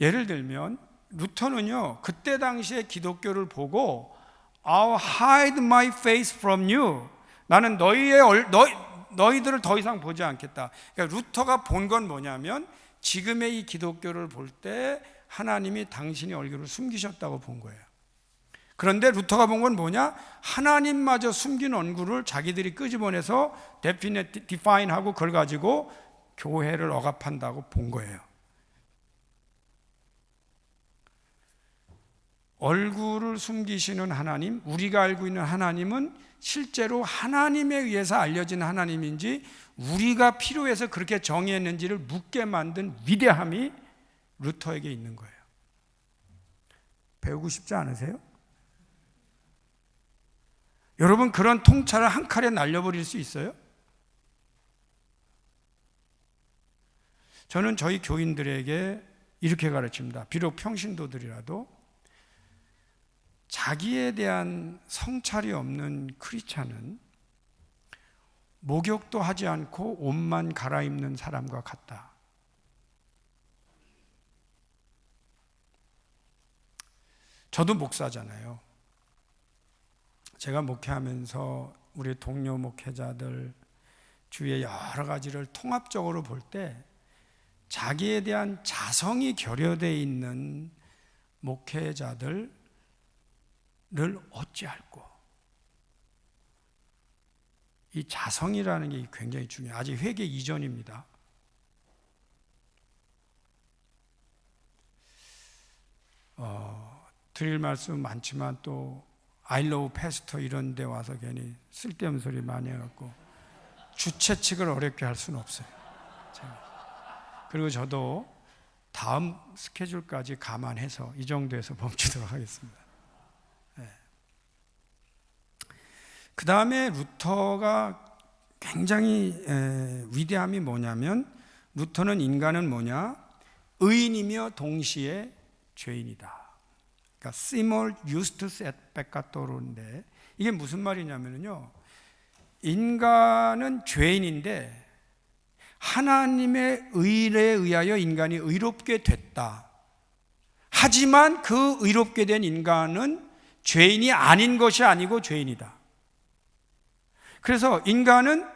예를 들면 루터는요, 그때 당시에 기독교를 보고 I'll hide my face from you. 나는 너희들을 더 이상 보지 않겠다. 그러니까 루터가 본 건 뭐냐면 지금의 이 기독교를 볼 때 하나님이 당신의 얼굴을 숨기셨다고 본 거예요. 그런데 루터가 본 건 뭐냐? 하나님마저 숨긴 얼굴을 자기들이 끄집어내서 define하고 그걸 가지고 교회를 억압한다고 본 거예요. 얼굴을 숨기시는 하나님, 우리가 알고 있는 하나님은 실제로 하나님에 의해서 알려진 하나님인지 우리가 필요해서 그렇게 정의했는지를 묻게 만든 위대함이 루터에게 있는 거예요. 배우고 싶지 않으세요? 여러분, 그런 통찰을 한 칼에 날려버릴 수 있어요? 저는 저희 교인들에게 이렇게 가르칩니다. 비록 평신도들이라도 자기에 대한 성찰이 없는 크리스찬은 목욕도 하지 않고 옷만 갈아입는 사람과 같다. 저도 목사잖아요. 제가 목회하면서 우리 동료 목회자들 주위의 여러 가지를 통합적으로 볼 때 자기에 대한 자성이 결여되어 있는 목회자들을 어찌할꼬. 이 자성이라는 게 굉장히 중요해요. 아직 회개 이전입니다. 드릴 말씀 많지만 또 I love pastor 이런 데 와서 괜히 쓸데없는 소리 많이 해갖고 주최측을 어렵게 할 수는 없어요. 그리고 저도 다음 스케줄까지 감안해서 이 정도에서 멈추도록 하겠습니다. 그 다음에 루터가 굉장히 위대함이 뭐냐면, 루터는 인간은 뭐냐? 의인이며 동시에 죄인이다. 그러니까 simul justus et peccator인데, 이게 무슨 말이냐면요, 인간은 죄인인데 하나님의 의에 의하여 인간이 의롭게 됐다. 하지만 그 의롭게 된 인간은 죄인이 아닌 것이 아니고 죄인이다. 그래서 인간은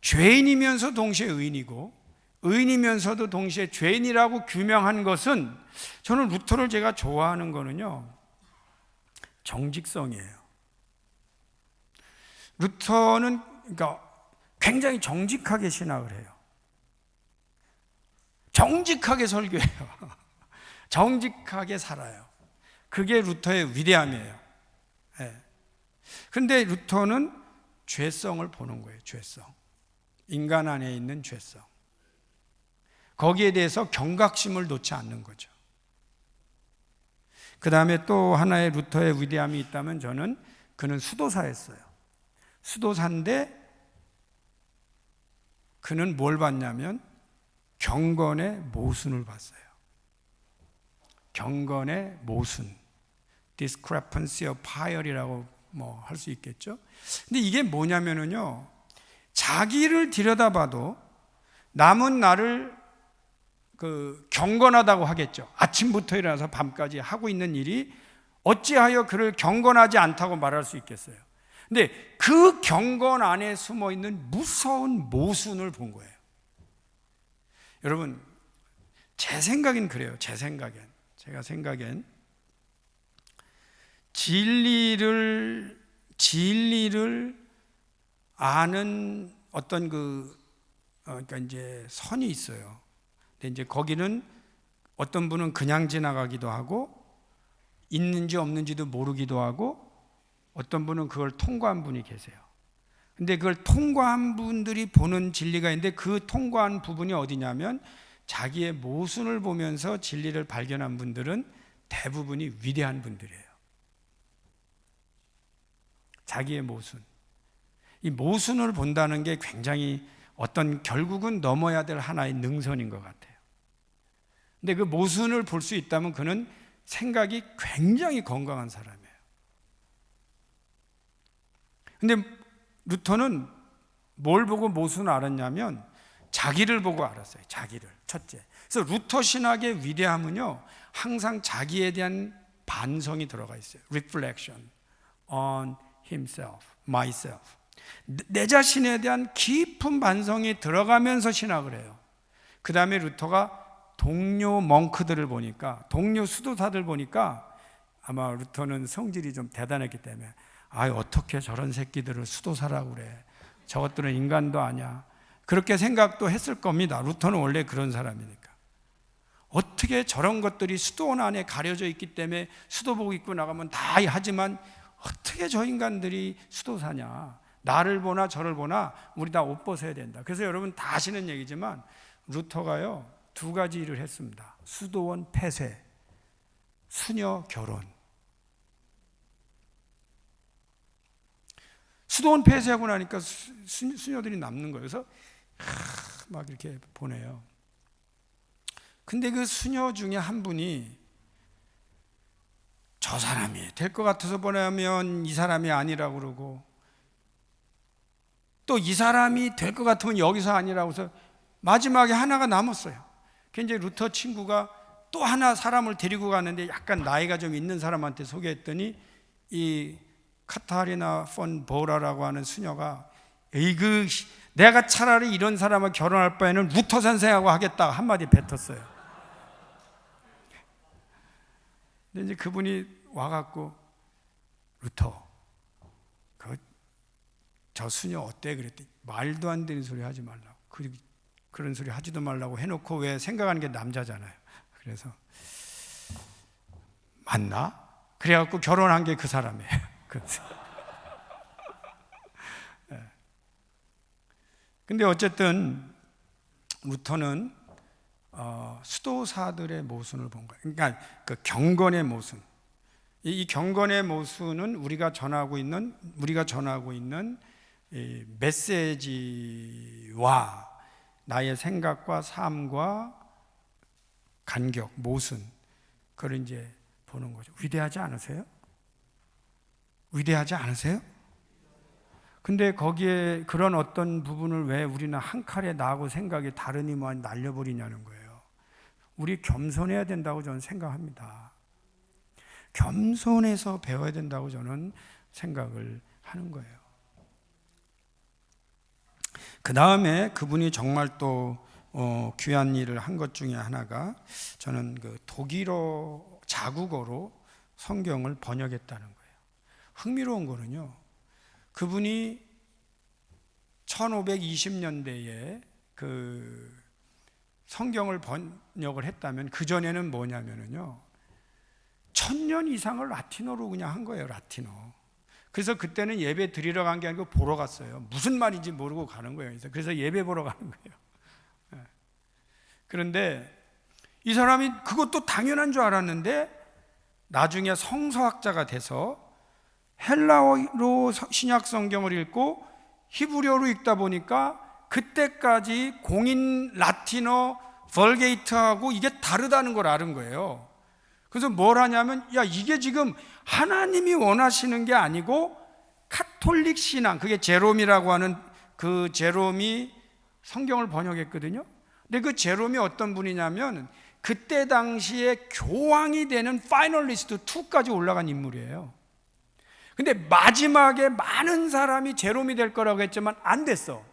죄인이면서 동시에 의인이고 의인이면서도 동시에 죄인이라고 규명한 것은, 저는 루터를 제가 좋아하는 거는요, 정직성이에요. 루터는 그러니까 굉장히 정직하게 신학을 해요. 정직하게 설교해요. 정직하게 살아요. 그게 루터의 위대함이에요. 그런데 루터는 죄성을 보는 거예요. 죄성. 인간 안에 있는 죄성. 거기에 대해서 경각심을 놓지 않는 거죠. 그 다음에 또 하나의 루터의 위대함이 있다면, 저는 그는 수도사였어요. 수도사인데 그는 뭘 봤냐면 경건의 모순을 봤어요. 경건의 모순, discrepancy of piety라고 뭐 할 수 있겠죠. 근데 이게 뭐냐면은요, 자기를 들여다봐도 남은 나를 경건하다고 하겠죠. 아침부터 일어나서 밤까지 하고 있는 일이 어찌하여 그를 경건하지 않다고 말할 수 있겠어요. 근데 그 경건 안에 숨어 있는 무서운 모순을 본 거예요. 여러분, 제 생각엔 그래요. 제가 생각엔 진리를 아는 어떤 그러니까 이제 선이 있어요. 근데 이제 거기는 어떤 분은 그냥 지나가기도 하고, 있는지 없는지도 모르기도 하고, 어떤 분은 그걸 통과한 분이 계세요. 근데 그걸 통과한 분들이 보는 진리가 있는데, 그 통과한 부분이 어디냐면 자기의 모순을 보면서 진리를 발견한 분들은 대부분이 위대한 분들이에요. 자기의 모순. 이 모순을 본다는 게 굉장히 어떤 결국은 넘어야 될 하나의 능선인 것 같아요. 근데 그 모순을 볼 수 있다면 그는 생각이 굉장히 건강한 사람이에요. 근데 루터는 뭘 보고 모순을 알았냐면 자기를 보고 알았어요. 자기를. 첫째. 그래서 루터 신학의 위대함은요, 항상 자기에 대한 반성이 들어가 있어요. Reflection on himself, myself. 내 자신에 대한 깊은 반성이 들어가면서 신학을 해요. 그 다음에 루터가 동료 멍크들을 보니까, 동료 수도사들 보니까, 아마 루터는 성질이 좀 대단했기 때문에, 어떻게 저런 새끼들을 수도사라고 그래. 저것들은 인간도 아니야. 그렇게 생각도 했을 겁니다. 루터는 원래 그런 사람이니까. 어떻게 저런 것들이 수도원 안에 가려져 있기 때문에 수도복 입고 나가면 다 하지만, 어떻게 저 인간들이 수도사냐. 나를 보나 저를 보나 우리 다 옷 벗어야 된다. 그래서 여러분 다 아시는 얘기지만 루터가요, 두 가지 일을 했습니다. 수도원 폐쇄, 수녀 결혼. 수도원 폐쇄하고 나니까 수녀들이 남는 거예요. 그래서 막 이렇게 보내요. 근데 그 수녀 중에 한 분이, 저 사람이 될 것 같아서 보내면 이 사람이 아니라고 그러고, 또 이 사람이 될 것 같으면 여기서 아니라고 해서 마지막에 하나가 남았어요. 그 이제 루터 친구가 또 하나 사람을 데리고 가는데, 약간 나이가 좀 있는 사람한테 소개했더니 이 카타리나 폰 보라라고 하는 수녀가 내가 차라리 이런 사람을 결혼할 바에는 루터 선생하고 하겠다 한마디 뱉었어요. 근데 이제 그분이 와갖고 루터 저 수녀 어때? 그랬더니 말도 안 되는 소리 하지 말라고. 그런 소리 하지도 말라고 해놓고 왜 생각하는 게 남자잖아요. 그래서 맞나? 그래갖고 결혼한 게 그 사람이에요. 근데 어쨌든 루터는 수도사들의 모순을 본 거예요. 그러니까 그 경건의 모순. 이 경건의 모순은 우리가 전하고 있는 이 메시지와 나의 생각과 삶과 간격, 모순, 그걸 이제 보는 거죠. 위대하지 않으세요? 위대하지 않으세요? 근데 거기에 그런 어떤 부분을 왜 우리는 한 칼에 나하고 생각이 다르니만 날려버리냐는 거예요. 우리 겸손해야 된다고 저는 생각합니다. 겸손해서 배워야 된다고 저는 생각을 하는 거예요. 그 다음에 그분이 정말 또 귀한 일을 한 것 중에 하나가 저는 그 독일어 자국어로 성경을 번역했다는 거예요. 흥미로운 거는요, 그분이 1520년대에 그 성경을 번역을 했다면 그 전에는 뭐냐면요, 1000년 이상을 라틴어로 그냥 한 거예요. 라틴어. 그래서 그때는 예배 드리러 간 게 아니고 보러 갔어요. 무슨 말인지 모르고 가는 거예요. 그래서 예배 보러 가는 거예요. 그런데 이 사람이 그것도 당연한 줄 알았는데 나중에 성서학자가 돼서 헬라어로 신약 성경을 읽고 히브리어로 읽다 보니까 그때까지 공인 라틴어 벌게이트하고 이게 다르다는 걸 아는 거예요. 그래서 뭘 하냐면, 야, 이게 지금 하나님이 원하시는 게 아니고 카톨릭 신앙, 그게 제롬이라고 하는 그 제롬이 성경을 번역했거든요. 근데 그 제롬이 어떤 분이냐면 그때 당시에 교황이 되는 파이널리스트 2까지 올라간 인물이에요. 근데 마지막에 많은 사람이 제롬이 될 거라고 했지만 안 됐어.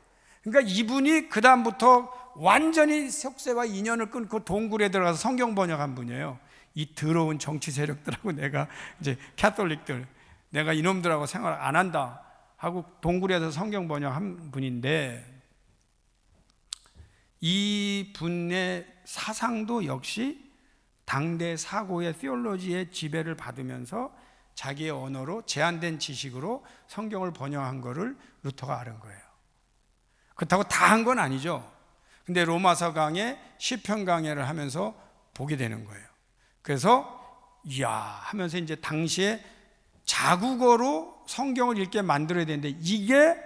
그러니까 이분이 그 다음부터 완전히 속세와 인연을 끊고 동굴에 들어가서 성경 번역한 분이에요. 이 더러운 정치 세력들하고 내가 이제 캐톨릭들, 내가 이놈들하고 생활 안 한다 하고 동굴에서 성경 번역한 분인데, 이 분의 사상도 역시 당대 사고의 theology의 지배를 받으면서 자기의 언어로 제한된 지식으로 성경을 번역한 거를 루터가 아는 거예요. 그렇다고 다 한 건 아니죠. 근데 로마서 강해, 시편 강해를 하면서 보게 되는 거예요. 그래서 이야 하면서 이제 당시에 자국어로 성경을 읽게 만들어야 되는데 이게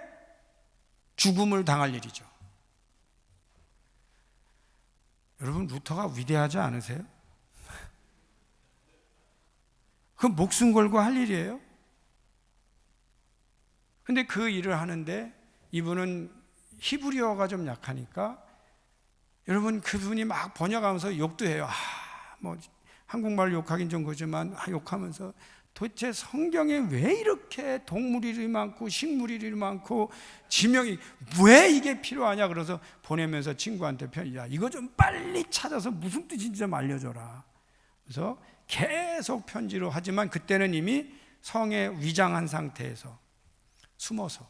죽음을 당할 일이죠. 여러분, 루터가 위대하지 않으세요? 그 목숨 걸고 할 일이에요. 근데 그 일을 하는데 이분은 히브리어가 좀 약하니까, 여러분, 그분이 막 번역하면서 욕도 해요. 뭐 한국말 욕하긴 좀 그렇지만 욕하면서 도대체 성경에 왜 이렇게 동물 이름이 많고 식물 이름이 많고 지명이 왜 이게 필요하냐, 그래서 보내면서 친구한테 야, 이거 좀 빨리 찾아서 무슨 뜻인지 좀 알려줘라. 그래서 계속 편지로, 하지만 그때는 이미 성에 위장한 상태에서 숨어서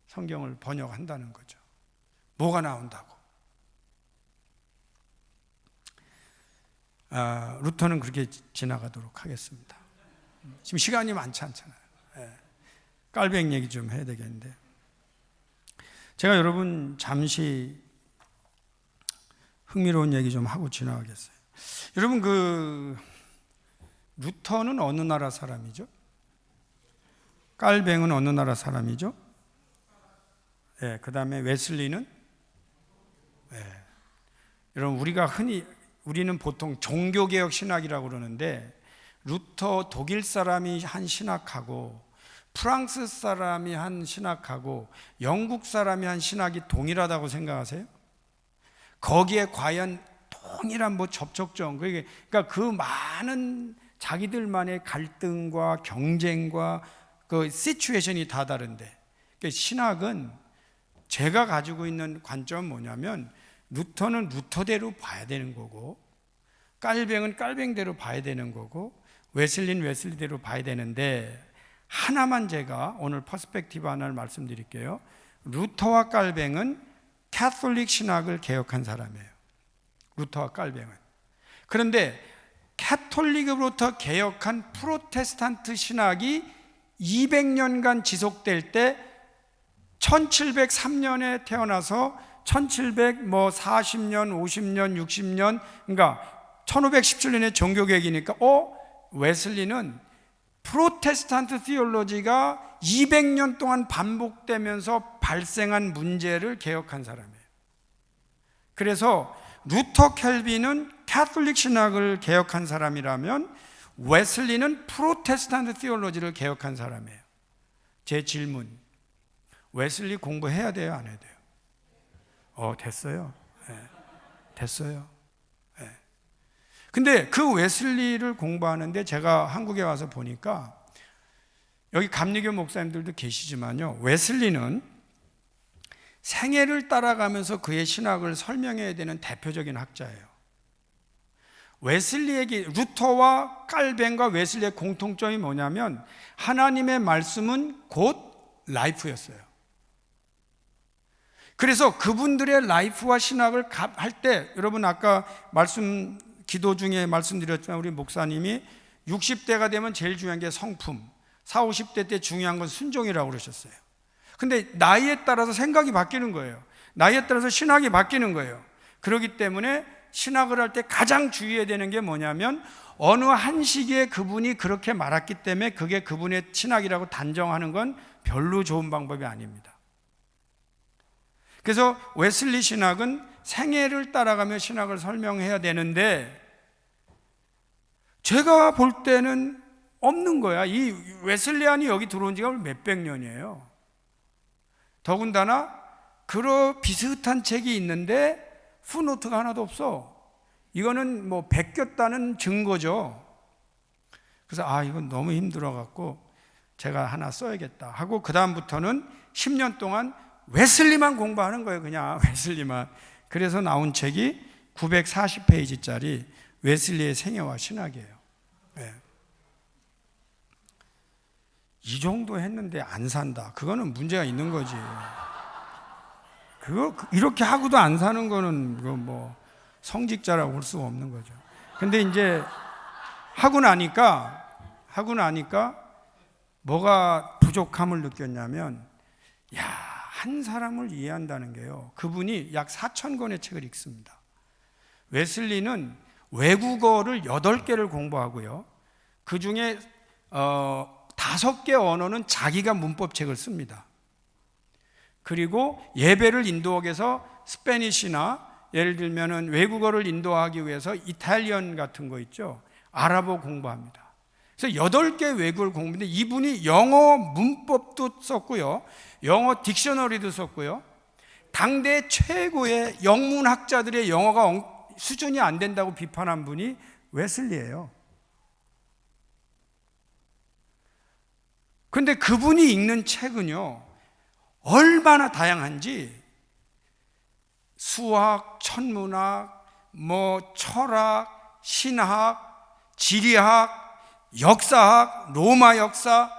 성경을 번역한다는 거죠. 뭐가 나온다고. 루터는 그렇게 지나가도록 하겠습니다. 지금 시간이 많지 않잖아요. 깔뱅 얘기 좀 해야 되겠는데, 제가 여러분 잠시 흥미로운 얘기 좀 하고 지나가겠어요. 여러분, 그 루터는 어느 나라 사람이죠? 깔뱅은 어느 나라 사람이죠? 그 다음에 웨슬리는? 여러분, 우리는 보통 종교개혁 신학이라고 그러는데, 루터 독일 사람이 한 신학하고 프랑스 사람이 한 신학하고 영국 사람이 한 신학이 동일하다고 생각하세요? 거기에 과연 동일한 뭐 접촉점, 그러니까 그 많은 자기들만의 갈등과 경쟁과 그 시츄에이션이 다 다른데, 그러니까 신학은 제가 가지고 있는 관점은 뭐냐면, 루터는 루터대로 봐야 되는 거고, 깔뱅은 깔뱅대로 봐야 되는 거고, 웨슬리는 웨슬리대로 봐야 되는데, 하나만 제가 오늘 퍼스펙티브 하나를 말씀드릴게요. 루터와 깔뱅은 캐톨릭 신학을 개혁한 사람이에요. 루터와 깔뱅은. 그런데 캐톨릭으로부터 개혁한 프로테스탄트 신학이 200년간 지속될 때 1703년에 태어나서 1740년, 50년, 60년, 그러니까 1517년에 종교개혁이니까 웨슬리는 프로테스탄트 티올로지가 200년 동안 반복되면서 발생한 문제를 개혁한 사람이에요. 그래서 루터 켈빈은 캐톨릭 신학을 개혁한 사람이라면 웨슬리는 프로테스탄트 티올로지를 개혁한 사람이에요. 제 질문, 웨슬리 공부해야 돼요, 안 해야 돼요? 됐어요. 네. 됐어요. 네. 근데 그 웨슬리를 공부하는데 제가 한국에 와서 보니까 여기 감리교 목사님들도 계시지만요, 웨슬리는 생애를 따라가면서 그의 신학을 설명해야 되는 대표적인 학자예요. 웨슬리에게, 루터와 깔뱅과 웨슬리의 공통점이 뭐냐면 하나님의 말씀은 곧 라이프였어요. 그래서 그분들의 라이프와 신학을 할 때, 여러분 아까 기도 중에 말씀드렸지만 우리 목사님이 60대가 되면 제일 중요한 게 성품, 40, 50대 때 중요한 건 순종이라고 그러셨어요. 근데 나이에 따라서 생각이 바뀌는 거예요. 나이에 따라서 신학이 바뀌는 거예요. 그렇기 때문에 신학을 할 때 가장 주의해야 되는 게 뭐냐면 어느 한 시기에 그분이 그렇게 말했기 때문에 그게 그분의 신학이라고 단정하는 건 별로 좋은 방법이 아닙니다. 그래서 웨슬리 신학은 생애를 따라가며 신학을 설명해야 되는데 제가 볼 때는 없는 거야. 이 웨슬리안이 여기 들어온 지가 몇백 년이에요. 더군다나 그런 비슷한 책이 있는데 풋노트가 하나도 없어. 이거는 뭐 베꼈다는 증거죠. 그래서 이건 너무 힘들어갖고 제가 하나 써야겠다 하고 그 다음부터는 10년 동안 웨슬리만 공부하는 거예요. 그냥 웨슬리만. 그래서 나온 책이 940페이지짜리 웨슬리의 생애와 신학이에요. 네. 이 정도 했는데 안 산다. 그거는 문제가 있는 거지. 이렇게 하고도 안 사는 거는 뭐 성직자라고 볼 수가 없는 거죠. 근데 이제 하고 나니까 뭐가 부족함을 느꼈냐면, 한 사람을 이해한다는 게요, 그분이 약 4,000권의 책을 읽습니다. 웨슬리는 외국어를 8개를 공부하고요, 그 중에 5개 언어는 자기가 문법책을 씁니다. 그리고 예배를 인도하기위해서 스페니시나 예를 들면 외국어를 인도하기 위해서 이탈리안 같은 거 있죠, 아랍어 공부합니다. 그래서 8개 외국어를 공부했는데 이분이 영어 문법도 썼고요, 영어 딕셔너리도 썼고요, 당대 최고의 영문학자들의 영어가 수준이 안 된다고 비판한 분이 웨슬리예요. 그런데 그분이 읽는 책은요, 얼마나 다양한지, 수학, 천문학, 철학, 신학, 지리학, 역사학, 로마 역사,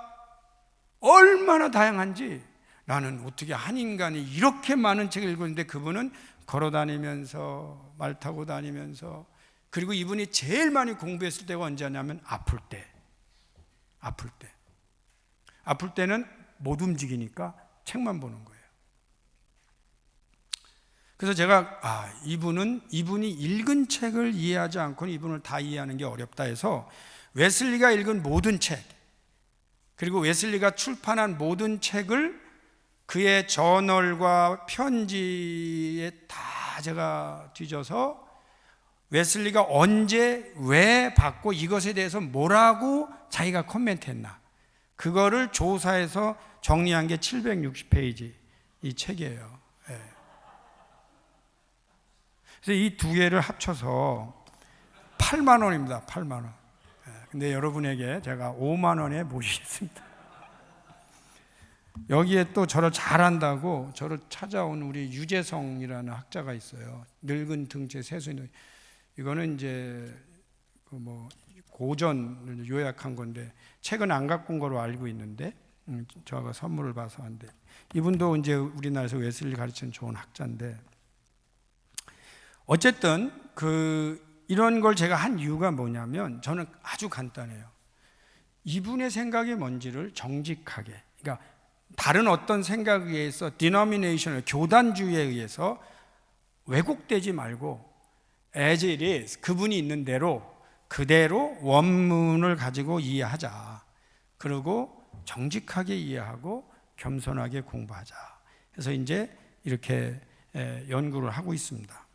얼마나 다양한지. 나는 어떻게 한 인간이 이렇게 많은 책을 읽었는데 그분은 걸어다니면서, 말 타고 다니면서, 그리고 이분이 제일 많이 공부했을 때가 언제냐면 아플 때는 못 움직이니까 책만 보는 거예요. 그래서 제가 이분이 읽은 책을 이해하지 않고는 이분을 다 이해하는 게 어렵다 해서 웨슬리가 읽은 모든 책, 그리고 웨슬리가 출판한 모든 책을 그의 저널과 편지에 다 제가 뒤져서 웨슬리가 언제 왜 받고 이것에 대해서 뭐라고 자기가 코멘트했나, 그거를 조사해서 정리한 게 760페이지 이 책이에요. 네. 그래서 이 두 개를 합쳐서 8만 원입니다. 8만 원. 네. 근데 여러분에게 제가 5만 원에 모시겠습니다. 여기에 또 저를 잘한다고 저를 찾아온 우리 유재성이라는 학자가 있어요. 늙은 등째 세수인. 이거는 이제 그 고전을 요약한 건데 책은 안 갖고 온 거로 알고 있는데 저가 선물을 봐서 한데, 이분도 이제 우리나라에서 웨슬리 가르치는 좋은 학자인데, 어쨌든 이런 걸 제가 한 이유가 뭐냐면 저는 아주 간단해요. 이분의 생각이 뭔지를 정직하게, 그러니까 다른 어떤 생각에 의해서 denominational, 교단주의에 의해서 왜곡되지 말고 as it is, 그분이 있는 대로 그대로 원문을 가지고 이해하자. 그리고 정직하게 이해하고 겸손하게 공부하자. 그래서 이제 이렇게 연구를 하고 있습니다.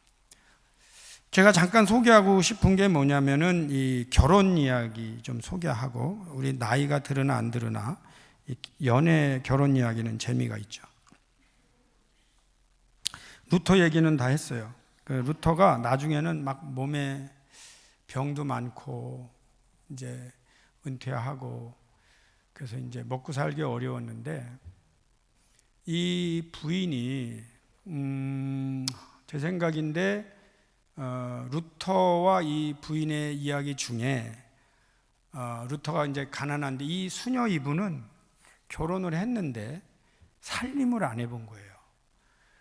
제가 잠깐 소개하고 싶은 게 뭐냐면은 이 결혼 이야기 좀 소개하고, 우리 나이가 들으나 안 들으나 연애 결혼 이야기는 재미가 있죠. 루터 얘기는 다 했어요. 루터가 나중에는 막 몸에 병도 많고 이제 은퇴하고 그래서 이제 먹고 살기 어려웠는데, 이 부인이 제 생각인데 루터와 이 부인의 이야기 중에 루터가 이제 가난한데 이 수녀 이분은 결혼을 했는데 살림을 안 해본 거예요.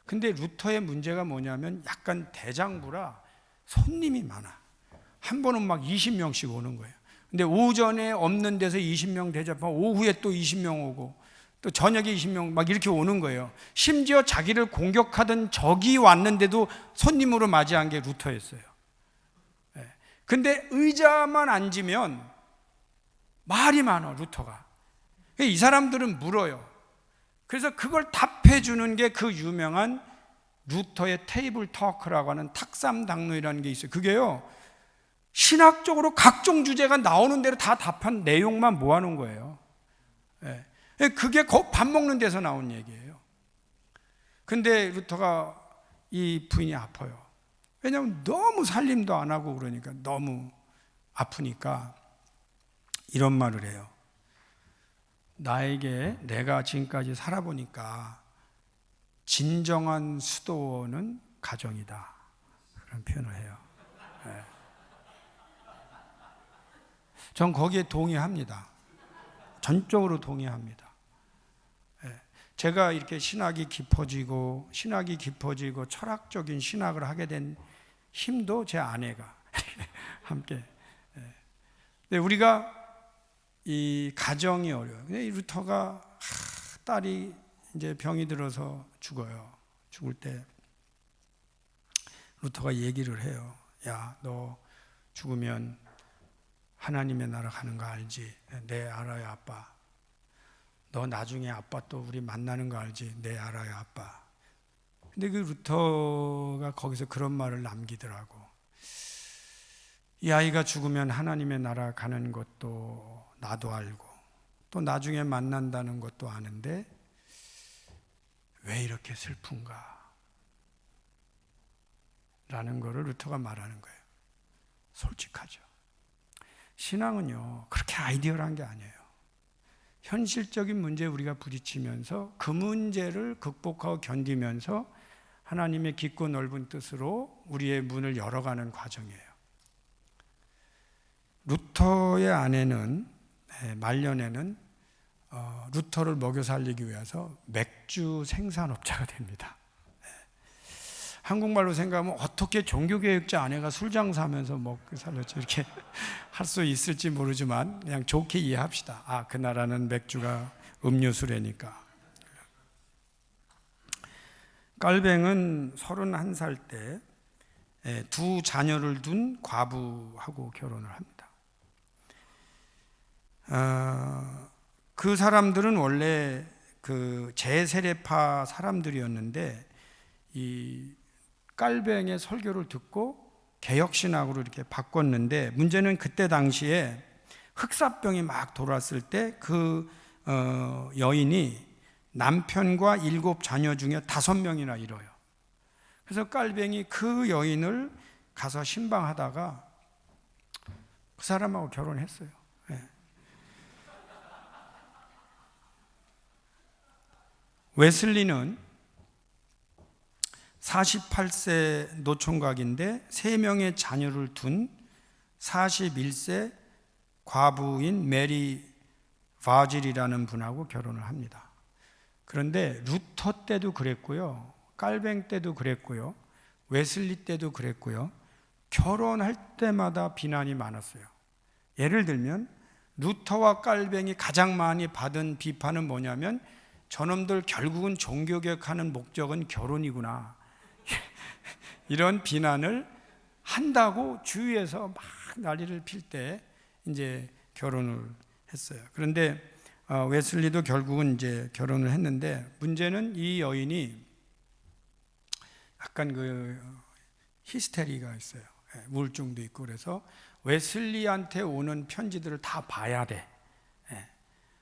근데 루터의 문제가 뭐냐면 약간 대장부라 손님이 많아. 한 번은 막 20명씩 오는 거예요. 근데 오전에 없는 데서 20명 대접하고 오후에 또 20명 오고 또 저녁에 20명 막 이렇게 오는 거예요. 심지어 자기를 공격하던 적이 왔는데도 손님으로 맞이한 게 루터였어요. 근데 의자만 앉으면 말이 많아, 루터가. 이 사람들은 물어요. 그래서 그걸 답해 주는 게 그 유명한 루터의 테이블 터크라고 하는 탁삼당론이라는 게 있어요. 그게요, 신학적으로 각종 주제가 나오는 대로 다 답한 내용만 모아놓은 거예요. 그게 밥 먹는 데서 나온 얘기예요. 근데 루터가 이 부인이 아파요. 왜냐하면 너무 살림도 안 하고 그러니까 너무 아프니까 이런 말을 해요. 내가 지금까지 살아보니까 진정한 수도원은 가정이다, 그런 표현을 해요. 전 거기에 동의합니다. 전적으로 동의합니다. 제가 이렇게 신학이 깊어지고 철학적인 신학을 하게 된 힘도 제 아내가 함께. 근데 우리가 이 가정이 어려워요. 근데 이 루터가 딸이 이제 병이 들어서 죽어요. 죽을 때 루터가 얘기를 해요. 야, 너 죽으면 하나님의 나라 가는 거 알지? 네, 알아요, 아빠. 너 나중에 아빠 또 우리 만나는 거 알지? 네, 알아요, 아빠. 근데 그 루터가 거기서 그런 말을 남기더라고. 이 아이가 죽으면 하나님의 나라 가는 것도 나도 알고 또 나중에 만난다는 것도 아는데 왜 이렇게 슬픈가? 라는 거를 루터가 말하는 거예요. 솔직하죠. 신앙은요, 그렇게 아이디어란 게 아니에요. 현실적인 문제에 우리가 부딪히면서 그 문제를 극복하고 견디면서 하나님의 깊고 넓은 뜻으로 우리의 문을 열어가는 과정이에요. 루터의 아내는 말년에는 루터를 먹여 살리기 위해서 맥주 생산업자가 됩니다. 한국말로 생각하면 어떻게 종교개혁자 아내가 술 장사하면서 먹고 살렸지, 이렇게 할 수 있을지 모르지만 그냥 좋게 이해합시다. 그 나라는 맥주가 음료수래니까. 깔뱅은 31살 때 두 자녀를 둔 과부하고 결혼을 합니다. 그 사람들은 원래 그 제세례파 사람들이었는데 이 깔뱅의 설교를 듣고 개혁신학으로 이렇게 바꿨는데, 문제는 그때 당시에 흑사병이 막 돌았을 때 그 여인이 남편과 7 자녀 중에 5명이나 잃어요. 그래서 깔뱅이 그 여인을 가서 신방하다가 그 사람하고 결혼했어요. 웨슬리는 48세 노총각인데 3명의 자녀를 둔 41세 과부인 메리 바질이라는 분하고 결혼을 합니다. 그런데 루터 때도 그랬고요, 깔뱅 때도 그랬고요, 웨슬리 때도 그랬고요, 결혼할 때마다 비난이 많았어요. 예를 들면 루터와 깔뱅이 가장 많이 받은 비판은 뭐냐면, 저놈들 결국은 종교개혁하는 목적은 결혼이구나, 이런 비난을 한다고 주위에서 막 난리를 필 때 이제 결혼을 했어요. 그런데 웨슬리도 결국은 이제 결혼을 했는데, 문제는 이 여인이 약간 그 히스테리가 있어요. 우울증도 있고. 그래서 웨슬리한테 오는 편지들을 다 봐야 돼.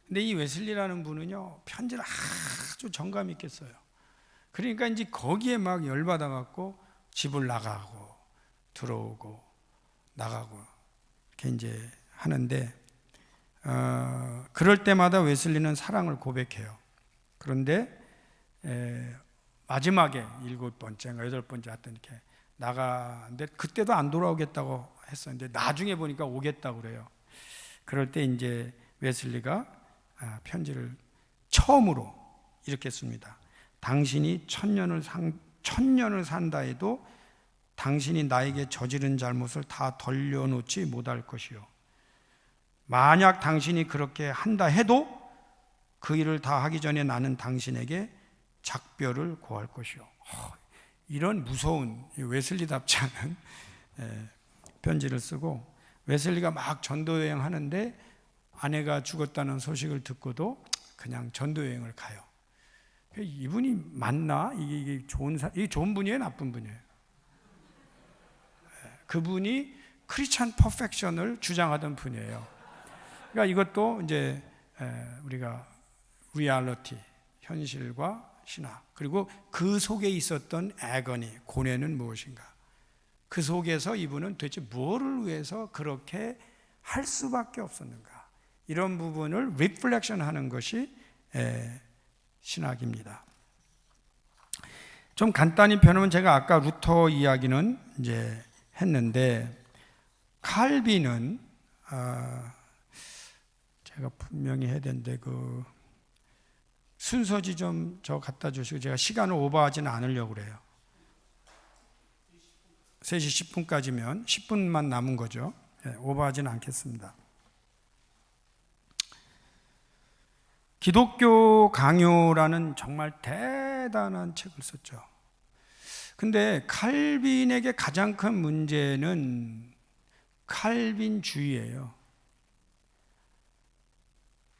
근데 이 웨슬리라는 분은요, 편지를 아주 정감 있게 써요. 그러니까 이제 거기에 막 열받아 갖고 집을 나가고 들어오고 나가고 이렇게 이제 하는데, 그럴 때마다 웨슬리는 사랑을 고백해요. 그런데 마지막에 7번째인가 8번째 하여튼 이렇게 나가는데, 그때도 안 돌아오겠다고 했었는데 나중에 보니까 오겠다고 그래요. 그럴 때 이제 웨슬리가 편지를 처음으로 이렇게 씁니다. 당신이 천년을 산다 해도 당신이 나에게 저지른 잘못을 다 돌려놓지 못할 것이요, 만약 당신이 그렇게 한다 해도 그 일을 다 하기 전에 나는 당신에게 작별을 고할 것이요. 이런 무서운 웨슬리답지 않은 편지를 쓰고, 웨슬리가 막 전도여행 하는데 아내가 죽었다는 소식을 듣고도 그냥 전도여행을 가요. 이분이 맞나? 이게 좋은 분이에요, 나쁜 분이에요? 그분이 크리스천 퍼펙션을 주장하던 분이에요. 그러니까 이것도 이제 우리가 리얼리티, 현실과 신학, 그리고 그 속에 있었던 애거니, 고뇌는 무엇인가, 그 속에서 이분은 도대체 무엇을 위해서 그렇게 할 수밖에 없었는가, 이런 부분을 리플렉션 하는 것이 신학입니다. 좀 간단히 표현하면, 제가 아까 루터 이야기는 이제 했는데, 칼빈은 제가 분명히 해야 되는데 그 순서지 좀 저 갖다 주시고, 제가 시간을 오버하지는 않으려고 그래요. 3시 10분까지면 10분만 남은 거죠. 오버하지는 않겠습니다. 기독교 강요라는 정말 대단한 책을 썼죠. 근데 칼빈에게 가장 큰 문제는 칼빈주의예요.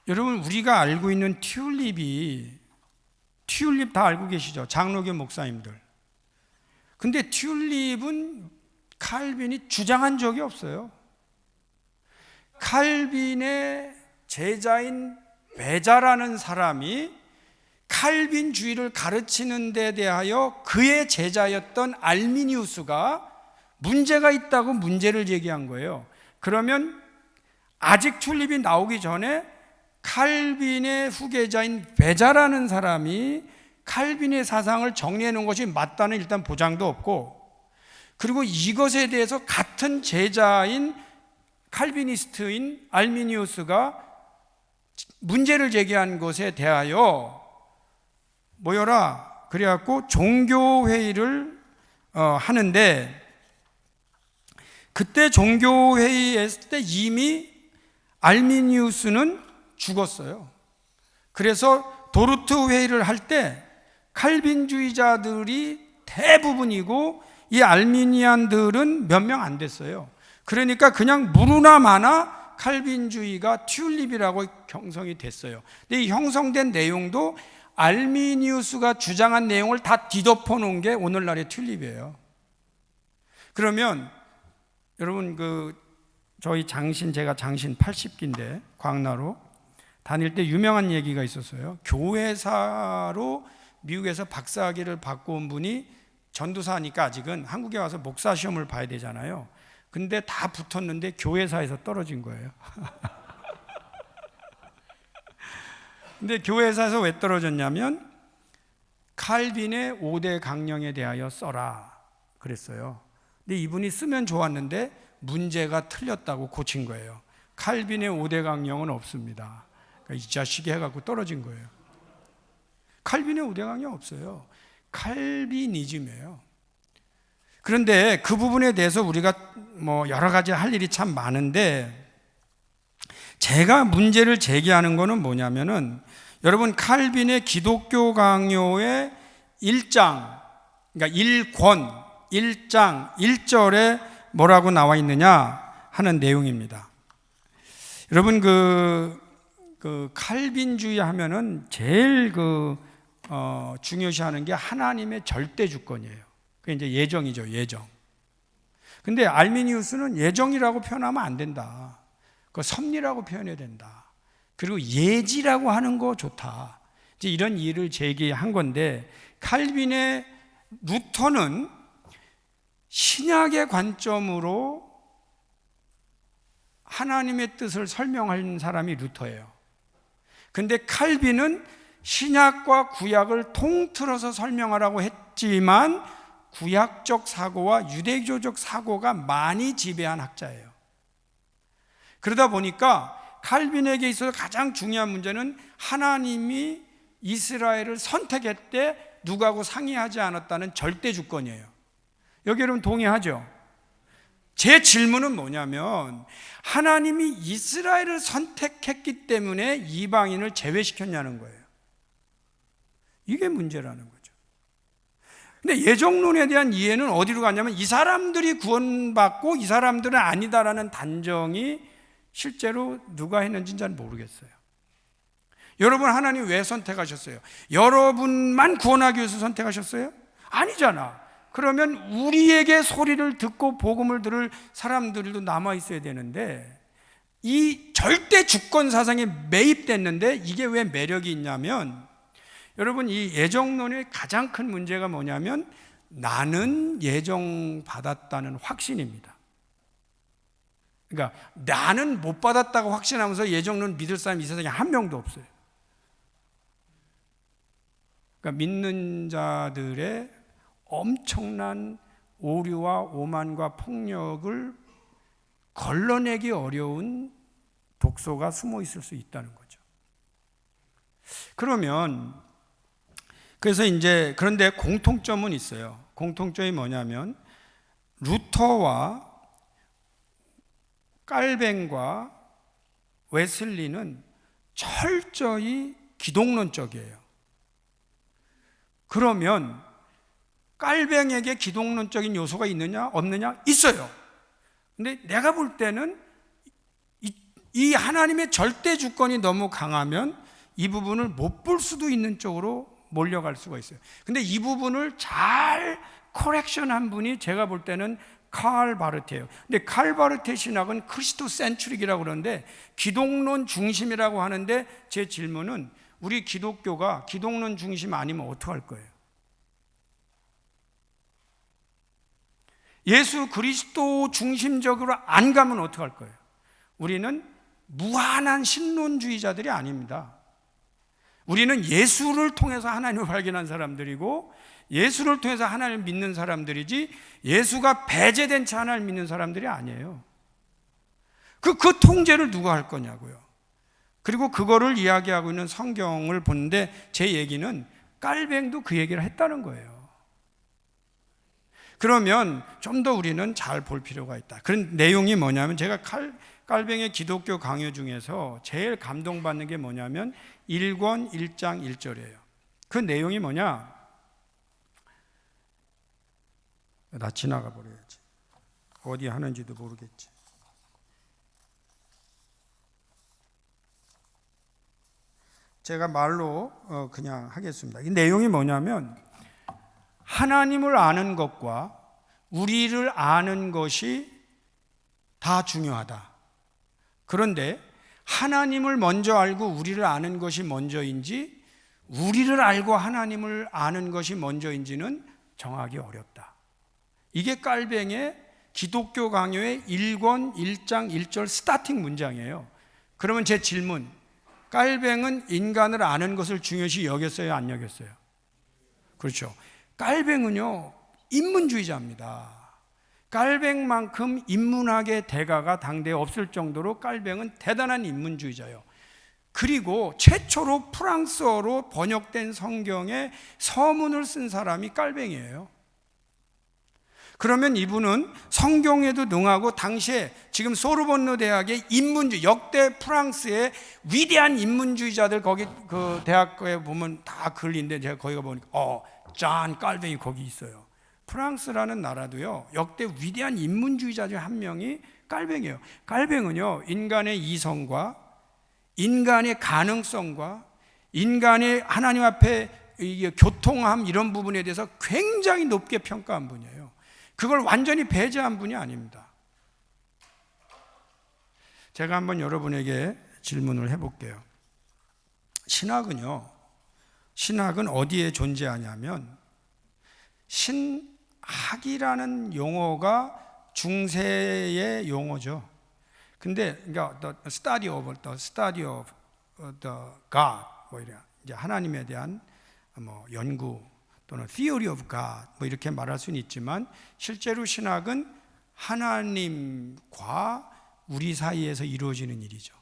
여러분, 우리가 알고 있는 튤립 다 알고 계시죠? 장로교 목사님들. 근데 튤립은 칼빈이 주장한 적이 없어요. 칼빈의 제자인 베자라는 사람이 칼빈주의를 가르치는 데 대하여 그의 제자였던 알미니우스가 문제가 있다고 문제를 제기한 거예요. 그러면 아직 튤립이 나오기 전에 칼빈의 후계자인 베자라는 사람이 칼빈의 사상을 정리해 놓은 것이 맞다는 일단 보장도 없고, 그리고 이것에 대해서 같은 제자인 칼비니스트인 알미니우스가 문제를 제기한 것에 대하여 모여라, 그래갖고 종교회의를 하는데, 그때 종교회의 했을 때 이미 알미니우스는 죽었어요. 그래서 도르트 회의를 할 때 칼빈주의자들이 대부분이고, 이 알미니안들은 몇 명 안 됐어요. 그러니까 그냥 무르나 마나 칼빈주의가 튤립이라고 형성이 됐어요. 근데 이 형성된 내용도 알미니우스가 주장한 내용을 다 뒤덮어 놓은 게 오늘날의 튤립이에요. 그러면 여러분, 제가 장신 80기인데 광나로 다닐 때 유명한 얘기가 있었어요. 교회사로 미국에서 박사학위를 받고 온 분이 전도사니까 아직은 한국에 와서 목사 시험을 봐야 되잖아요. 근데 다 붙었는데 교회사에서 떨어진 거예요. 근데 교회사에서 왜 떨어졌냐면, 칼빈의 5대 강령에 대하여 써라 그랬어요. 근데 이분이 쓰면 좋았는데 문제가 틀렸다고 고친 거예요. 칼빈의 5대 강령은 없습니다. 그러니까 이 자식이 해갖고 떨어진 거예요. 칼빈의 5대 강령 없어요. 칼비니즘이에요. 그런데 그 부분에 대해서 우리가 뭐 여러 가지 할 일이 참 많은데, 제가 문제를 제기하는 거는 뭐냐면은, 여러분 칼빈의 기독교 강요의 1장, 그러니까 1권 1장 1절에 뭐라고 나와 있느냐 하는 내용입니다. 여러분 그 칼빈주의 하면은 제일 중요시하는 게 하나님의 절대 주권이에요. 그게 이제 예정이죠, 예정. 근데 알미니우스는 예정이라고 표현하면 안 된다. 그 섭리라고 표현해야 된다. 그리고 예지라고 하는 거 좋다. 이제 이런 이의를 제기한 건데, 칼빈의 루터는 신약의 관점으로 하나님의 뜻을 설명한 사람이 루터예요. 근데 칼빈은 신약과 구약을 통틀어서 설명하라고 했지만 구약적 사고와 유대교적 사고가 많이 지배한 학자예요. 그러다 보니까 칼빈에게 있어서 가장 중요한 문제는 하나님이 이스라엘을 선택할 때 누구하고 상의하지 않았다는 절대 주권이에요. 여기 여러분 동의하죠? 제 질문은 뭐냐면, 하나님이 이스라엘을 선택했기 때문에 이방인을 제외시켰냐는 거예요. 이게 문제라는 거죠. 근데 예정론에 대한 이해는 어디로 갔냐면, 이 사람들이 구원받고 이 사람들은 아니다라는 단정이 실제로 누가 했는지는 잘 모르겠어요. 여러분 하나님 왜 선택하셨어요? 여러분만 구원하기 위해서 선택하셨어요? 아니잖아. 그러면 우리에게 소리를 듣고 복음을 들을 사람들도 남아 있어야 되는데, 이 절대 주권 사상에 매입됐는데 이게 왜 매력이 있냐면, 여러분 이 예정론의 가장 큰 문제가 뭐냐면, 나는 예정 받았다는 확신입니다. 그러니까 나는 못 받았다고 확신하면서 예정론 믿을 사람이 이 세상에 한 명도 없어요. 그러니까 믿는 자들의 엄청난 오류와 오만과 폭력을 걸러내기 어려운 독소가 숨어 있을 수 있다는 거죠. 그래서 이제 그런데 공통점은 있어요. 공통점이 뭐냐면, 루터와 깔뱅과 웨슬리는 철저히 기독론적이에요. 그러면 깔뱅에게 기독론적인 요소가 있느냐 없느냐? 있어요. 근데 내가 볼 때는 이 하나님의 절대 주권이 너무 강하면 이 부분을 못 볼 수도 있는 쪽으로 몰려갈 수가 있어요. 근데 이 부분을 잘 코렉션한 분이 제가 볼 때는 칼 바르트예요. 근데 칼 바르트의 신학은 크리스토 센츄릭이라고 그러는데 기독론 중심이라고 하는데, 제 질문은 우리 기독교가 기독론 중심 아니면 어떡할 거예요? 예수 그리스도 중심적으로 안 가면 어떡할 거예요? 우리는 무한한 신론주의자들이 아닙니다. 우리는 예수를 통해서 하나님을 발견한 사람들이고, 예수를 통해서 하나님을 믿는 사람들이지, 예수가 배제된 채 하나님을 믿는 사람들이 아니에요. 그 통제를 누가 할 거냐고요. 그리고 그거를 이야기하고 있는 성경을 보는데, 제 얘기는 깔뱅도 그 얘기를 했다는 거예요. 그러면 좀 더 우리는 잘 볼 필요가 있다. 그런 내용이 뭐냐면, 제가 깔뱅의 기독교 강요 중에서 제일 감동받는 게 뭐냐면 1권 1장 1절이에요. 그 내용이 뭐냐? 나 지나가 버려야지. 어디 하는지도 모르겠지. 제가 말로 그냥 하겠습니다. 이 내용이 뭐냐면, 하나님을 아는 것과 우리를 아는 것이 다 중요하다. 그런데 하나님을 먼저 알고 우리를 아는 것이 먼저인지, 우리를 알고 하나님을 아는 것이 먼저인지는 정하기 어렵다. 이게 깔뱅의 기독교 강요의 1권 1장 1절 스타팅 문장이에요. 그러면 제 질문, 깔뱅은 인간을 아는 것을 중요시 여겼어요, 안 여겼어요? 그렇죠. 깔뱅은요, 인문주의자입니다. 깔뱅만큼 인문학의 대가가 당대에 없을 정도로 깔뱅은 대단한 인문주의자예요. 그리고 최초로 프랑스어로 번역된 성경에 서문을 쓴 사람이 깔뱅이에요. 그러면 이분은 성경에도 능하고 당시에 지금 소르본느 대학의 인문주의, 역대 프랑스의 위대한 인문주의자들 거기 그 대학교에 보면 다 글인데 제가 거기 가보니까 잔 깔뱅이 거기 있어요. 프랑스라는 나라도요, 역대 위대한 인문주의자 중 한 명이 깔뱅이에요. 깔뱅은요, 인간의 이성과 인간의 가능성과 인간의 하나님 앞에 교통함 이런 부분에 대해서 굉장히 높게 평가한 분이에요. 그걸 완전히 배제한 분이 아닙니다. 제가 한번 여러분에게 질문을 해볼게요. 신학은 어디에 존재하냐면, 신학이라는 용어가 중세의 용어죠. 근데 그러니까 the study of the God, 뭐 이래 이제 하나님에 대한 뭐 연구 또는 theory of God 뭐 이렇게 말할 수는 있지만, 실제로 신학은 하나님과 우리 사이에서 이루어지는 일이죠.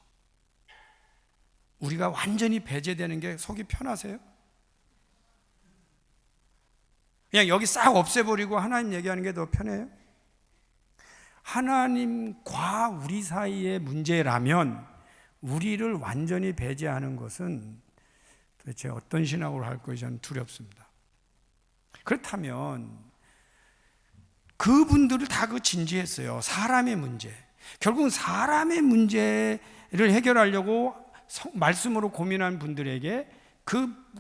우리가 완전히 배제되는 게 속이 편하세요? 그냥 여기 싹 없애버리고 하나님 얘기하는 게 더 편해요? 하나님과 우리 사이의 문제라면 우리를 완전히 배제하는 것은 도대체 어떤 신학으로 할 것이 저는 두렵습니다. 그렇다면 그분들을 다 진지했어요. 사람의 문제. 결국은 사람의 문제를 해결하려고 말씀으로 고민한 분들에게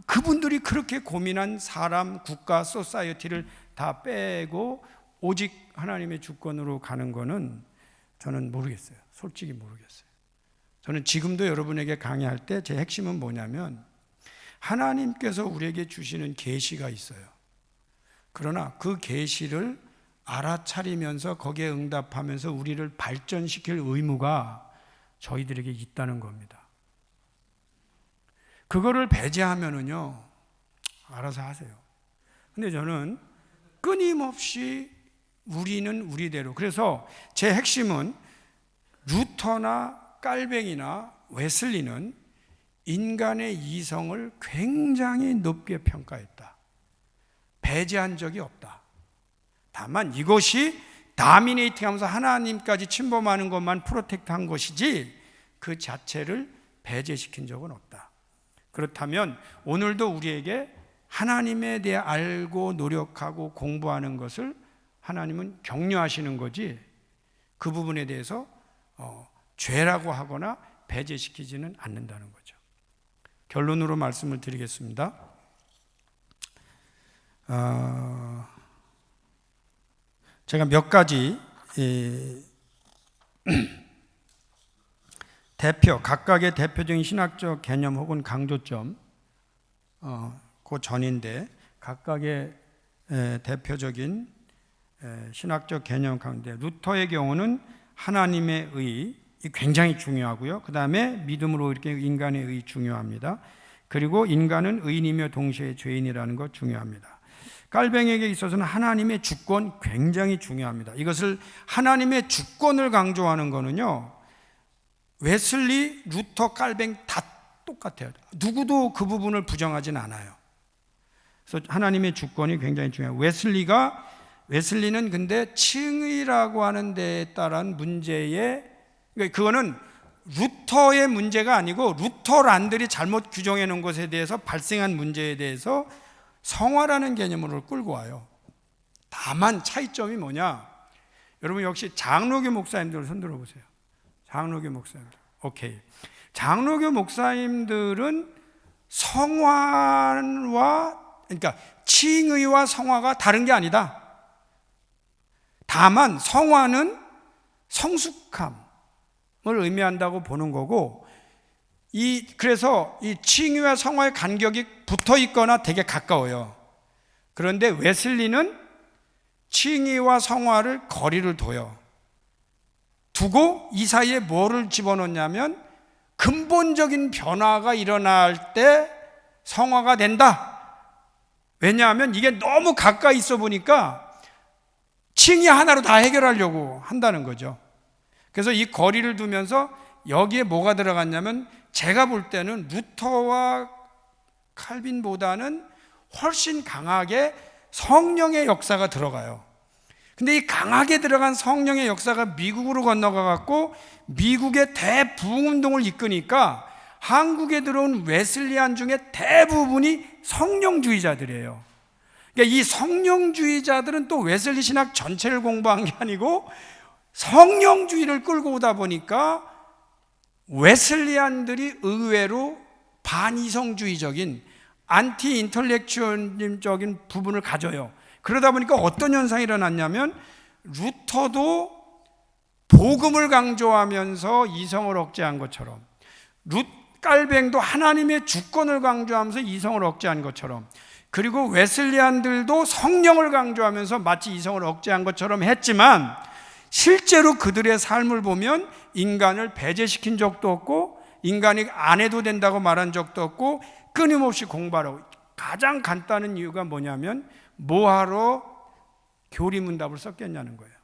그분들이 그렇게 고민한 사람, 국가, 소사이어티를 다 빼고 오직 하나님의 주권으로 가는 거는 저는 모르겠어요. 솔직히 모르겠어요. 저는 지금도 여러분에게 강의할 때 제 핵심은 뭐냐면, 하나님께서 우리에게 주시는 계시가 있어요. 그러나 그 계시를 알아차리면서 거기에 응답하면서 우리를 발전시킬 의무가 저희들에게 있다는 겁니다. 그거를 배제하면은요, 알아서 하세요. 근데 저는 끊임없이 우리는 우리대로, 그래서 제 핵심은 루터나 깔뱅이나 웨슬리는 인간의 이성을 굉장히 높게 평가했다. 배제한 적이 없다. 다만 이것이 다미네이팅하면서 하나님까지 침범하는 것만 프로텍트한 것이지 그 자체를 배제시킨 적은 없다. 그렇다면 오늘도 우리에게 하나님에 대해 알고 노력하고 공부하는 것을 하나님은 격려하시는 거지, 그 부분에 대해서 죄라고 하거나 배제시키지는 않는다는 거죠. 결론으로 말씀을 드리겠습니다. 제가 몇 가지 각각의 대표적인 신학적 개념 혹은 강조점, 그 전인데 각각의 대표적인 신학적 개념 가운데 루터의 경우는 하나님의 의 굉장히 중요하고요. 그 다음에 믿음으로 이렇게 인간의 의 중요합니다. 그리고 인간은 의인이며 동시에 죄인이라는 것 중요합니다. 깔뱅에게 있어서는 하나님의 주권 굉장히 중요합니다. 이것을 하나님의 주권을 강조하는 거는요, 웨슬리, 루터, 깔뱅 다 똑같아요. 누구도 그 부분을 부정하진 않아요. 그래서 하나님의 주권이 굉장히 중요해요. 웨슬리는 근데 칭의라고 하는 데에 따른 문제에, 그거는 루터의 문제가 아니고 루터란들이 잘못 규정해 놓은 것에 대해서 발생한 문제에 대해서 성화라는 개념으로 끌고 와요. 다만 차이점이 뭐냐? 여러분 역시 장로교 목사님들 손 들어보세요. 장로교 목사님들. 오케이. 장로교 목사님들은 성화와, 그러니까 칭의와 성화가 다른 게 아니다. 다만 성화는 성숙함을 의미한다고 보는 거고, 그래서 이 칭의와 성화의 간격이 붙어 있거나 되게 가까워요. 그런데 웨슬리는 칭의와 성화를 거리를 두고 이 사이에 뭐를 집어넣냐면, 근본적인 변화가 일어날 때 성화가 된다. 왜냐하면 이게 너무 가까이 있어 보니까 칭의 하나로 다 해결하려고 한다는 거죠. 그래서 이 거리를 두면서 여기에 뭐가 들어갔냐면 제가 볼 때는 루터와 칼빈보다는 훨씬 강하게 성령의 역사가 들어가요. 근데 이 강하게 들어간 성령의 역사가 미국으로 건너가 갖고 미국의 대부흥운동을 이끄니까 한국에 들어온 웨슬리안 중에 대부분이 성령주의자들이에요. 그러니까 이 성령주의자들은 또 웨슬리 신학 전체를 공부한 게 아니고 성령주의를 끌고 오다 보니까 웨슬리안들이 의외로 반이성주의적인 안티 인텔렉츄얼적인 부분을 가져요. 그러다 보니까 어떤 현상이 일어났냐면 루터도 복음을 강조하면서 이성을 억제한 것처럼 깔뱅도 하나님의 주권을 강조하면서 이성을 억제한 것처럼 그리고 웨슬리안들도 성령을 강조하면서 마치 이성을 억제한 것처럼 했지만 실제로 그들의 삶을 보면 인간을 배제시킨 적도 없고 인간이 안 해도 된다고 말한 적도 없고 끊임없이 공부하라고. 가장 간단한 이유가 뭐냐면 뭐하러 교리문답을 썼겠냐는 거예요.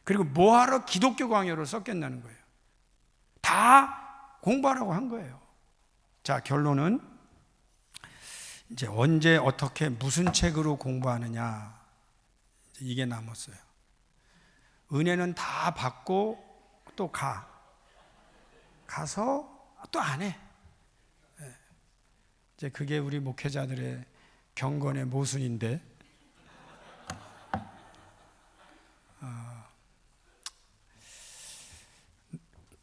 그리고 뭐하러 기독교 강요를 썼겠냐는 거예요. 다 공부하라고 한 거예요. 자, 결론은 이제 언제 어떻게 무슨 책으로 공부하느냐 이게 남았어요. 은혜는 다 받고 또 가서 또 안 해. 이제 그게 우리 목회자들의 경건의 모순인데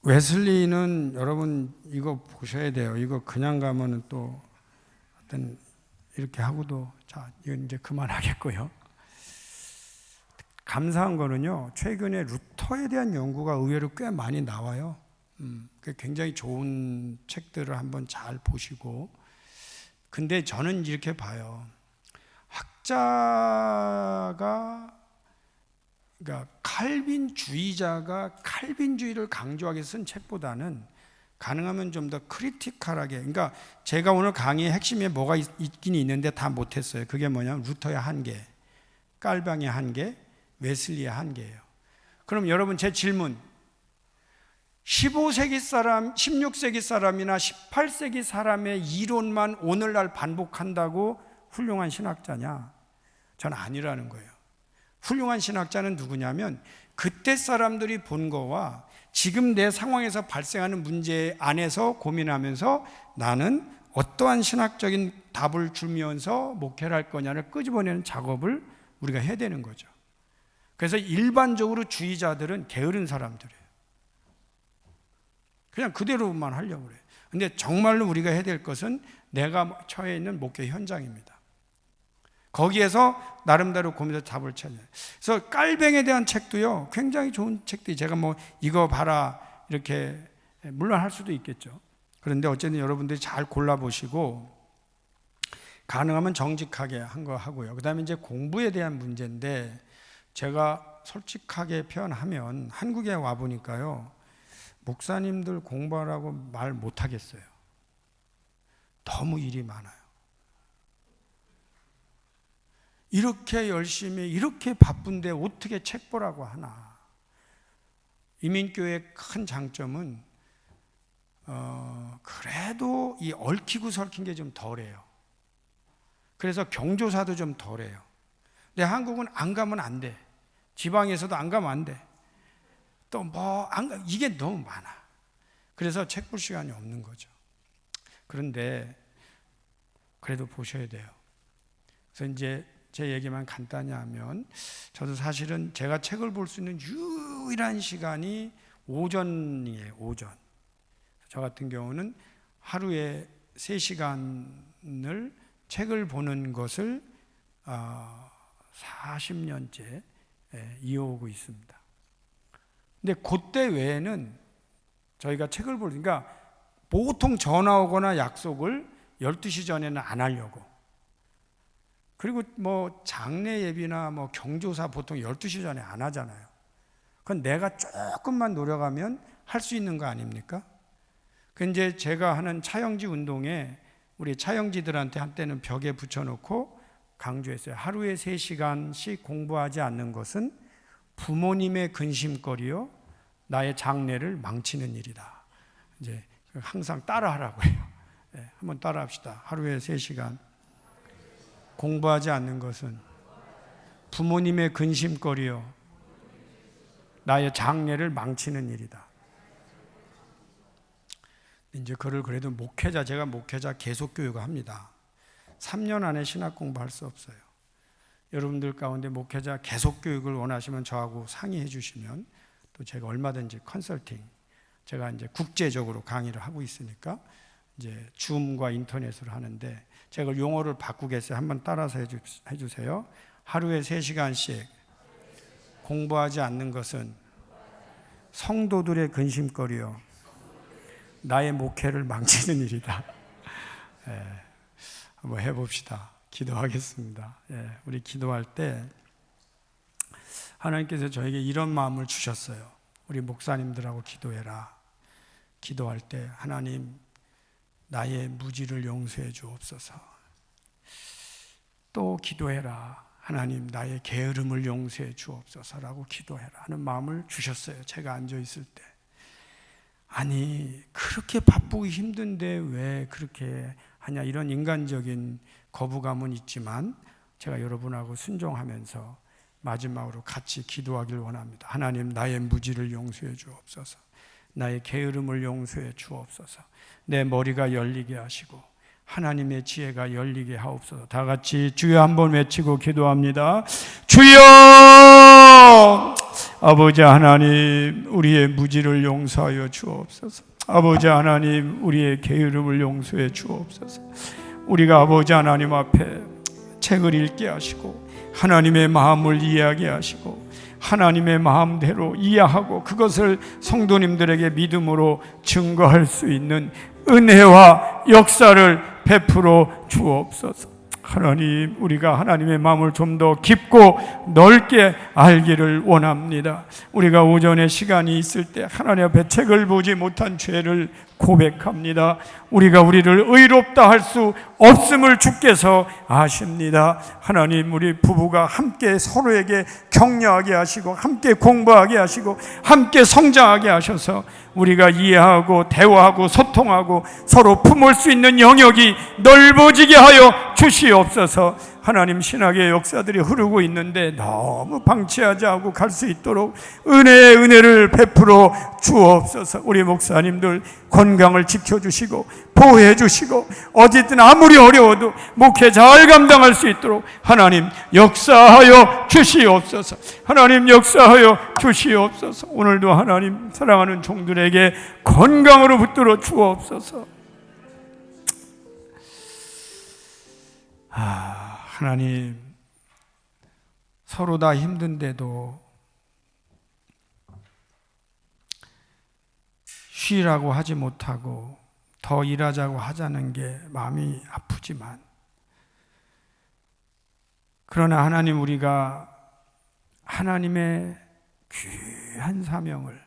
웨슬리는 여러분 이거 보셔야 돼요. 이거 그냥 가면은 또 어떤 이렇게 하고도 자 이건 이제 그만하겠고요. 감사한 거는요, 최근에 루터에 대한 연구가 의외로 꽤 많이 나와요. 굉장히 좋은 책들을 한번 잘 보시고. 근데 저는 이렇게 봐요. 학자가 그러니까 칼빈주의자가 칼빈주의를 강조하게 쓴 책보다는 가능하면 좀 더 크리티컬하게, 그러니까 제가 오늘 강의의 핵심에 뭐가 있긴 있는데 다 못했어요. 그게 뭐냐면 루터의 한계, 깔방의 한계, 웨슬리의 한계예요. 그럼 여러분 제 질문, 15세기 사람, 16세기 사람이나 18세기 사람의 이론만 오늘날 반복한다고 훌륭한 신학자냐? 저는 아니라는 거예요. 훌륭한 신학자는 누구냐면 그때 사람들이 본 거와 지금 내 상황에서 발생하는 문제 안에서 고민하면서 나는 어떠한 신학적인 답을 주면서 목회를 할 거냐를 끄집어내는 작업을 우리가 해야 되는 거죠. 그래서 일반적으로 주의자들은 게으른 사람들이에요. 그냥 그대로만 하려고 그래요. 근데 정말로 우리가 해야 될 것은 내가 처해 있는 목회 현장입니다. 거기에서 나름대로 고민해서 답을 찾아요. 그래서 깔뱅에 대한 책도요, 굉장히 좋은 책들이, 제가 뭐 이거 봐라 이렇게 물론 할 수도 있겠죠. 그런데 어쨌든 여러분들이 잘 골라보시고 가능하면 정직하게 한 거 하고요. 그 다음에 이제 공부에 대한 문제인데, 제가 솔직하게 표현하면 한국에 와보니까요, 목사님들 공부하라고 말 못하겠어요. 너무 일이 많아요. 이렇게 열심히 이렇게 바쁜데 어떻게 책 보라고 하나. 이민교회의 큰 장점은 그래도 이 얽히고 설킨 게 좀 덜해요. 그래서 경조사도 좀 덜해요. 근데 한국은 안 가면 안 돼. 지방에서도 안 가면 안 돼. 또 뭐 이게 너무 많아. 그래서 책 볼 시간이 없는 거죠. 그런데 그래도 보셔야 돼요. 그래서 이제 제 얘기만 간단히 하면, 저도 사실은 제가 책을 볼 수 있는 유일한 시간이 오전이에요. 오전. 저 같은 경우는 하루에 3시간을 책을 보는 것을 40년째 이어오고 있습니다. 근데 그때 외에는 저희가 책을 보니까 보통 전화 오거나 약속을 12시 전에는 안 하려고. 그리고 뭐 장례 예비나 뭐 경조사 보통 12시 전에 안 하잖아요. 그건 내가 조금만 노력하면 할 수 있는 거 아닙니까? 그 이제 제가 하는 차영지 운동에 우리 차영지들한테 한때는 벽에 붙여놓고 강조했어요. 하루에 3시간씩 공부하지 않는 것은 부모님의 근심거리요 나의 장래를 망치는 일이다. 이제 항상 따라하라고 해요. 네, 한번 따라합시다. 하루에 3시간 공부하지 않는 것은 부모님의 근심거리요 나의 장래를 망치는 일이다. 이제 그를 그래도 제가 목회자 계속교육을 합니다. 3년 안에 신학 공부할 수 없어요. 여러분들 가운데 목회자 계속교육을 원하시면 저하고 상의해 주시면 또 제가 얼마든지 컨설팅, 제가 이제 국제적으로 강의를 하고 있으니까 이제 줌과 인터넷으로 하는데 제가 용어를 바꾸겠어요. 한번 따라서 해주세요. 하루에 3시간씩 공부하지 않는 것은 성도들의 근심거리요 나의 목회를 망치는 일이다. 한번 해봅시다. 기도하겠습니다. 우리 기도할 때 하나님께서 저에게 이런 마음을 주셨어요. 우리 목사님들하고 기도해라. 기도할 때 하나님 나의 무지를 용서해 주옵소서. 또 기도해라. 하나님 나의 게으름을 용서해 주옵소서라고 기도해라 하는 마음을 주셨어요. 제가 앉아있을 때. 아니 그렇게 바쁘고 힘든데 왜 그렇게 하냐 이런 인간적인 거부감은 있지만 제가 여러분하고 순종하면서 마지막으로 같이 기도하길 원합니다. 하나님 나의 무지를 용서해 주옵소서. 나의 게으름을 용서해 주옵소서. 내 머리가 열리게 하시고 하나님의 지혜가 열리게 하옵소서. 다 같이 주여 한번 외치고 기도합니다. 주여! 아버지 하나님 우리의 무지를 용서하여 주옵소서. 아버지 하나님 우리의 게으름을 용서해 주옵소서. 우리가 아버지 하나님 앞에 책을 읽게 하시고 하나님의 마음을 이해하게 하시고 하나님의 마음대로 이해하고 그것을 성도님들에게 믿음으로 증거할 수 있는 은혜와 역사를 베풀어 주옵소서. 하나님 우리가 하나님의 마음을 좀 더 깊고 넓게 알기를 원합니다. 우리가 오전에 시간이 있을 때 하나님 앞에 책을 보지 못한 죄를 고백합니다. 우리가 우리를 의롭다 할 수 없음을 주께서 아십니다. 하나님 우리 부부가 함께 서로에게 격려하게 하시고 함께 공부하게 하시고 함께 성장하게 하셔서 우리가 이해하고 대화하고 소통하고 서로 품을 수 있는 영역이 넓어지게 하여 주시옵소서. 하나님 신학의 역사들이 흐르고 있는데 너무 방치하지 않고 갈 수 있도록 은혜의 은혜를 베풀어 주옵소서. 우리 목사님들 건강을 지켜주시고 보호해 주시고 어디든 아무리 어려워도 목회 잘 감당할 수 있도록 하나님 역사하여 주시옵소서. 하나님 역사하여 주시옵소서. 오늘도 하나님 사랑하는 종들에게 건강으로 붙들어 주옵소서. 하나님 서로 다 힘든데도 쉬라고 하지 못하고 더 일하자고 하자는 게 마음이 아프지만 그러나 하나님 우리가 하나님의 귀한 사명을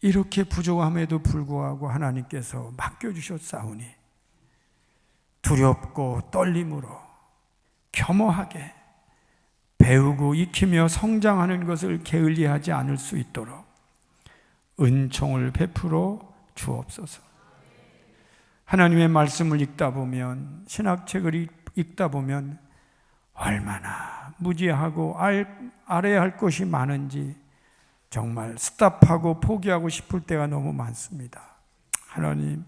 이렇게 부족함에도 불구하고 하나님께서 맡겨주셨사오니 두렵고 떨림으로 겸허하게 배우고 익히며 성장하는 것을 게을리하지 않을 수 있도록 은총을 베풀어 주옵소서. 하나님의 말씀을 읽다 보면 신학책을 읽다 보면 얼마나 무지하고 알아야 할 것이 많은지 정말 스탑하고 포기하고 싶을 때가 너무 많습니다. 하나님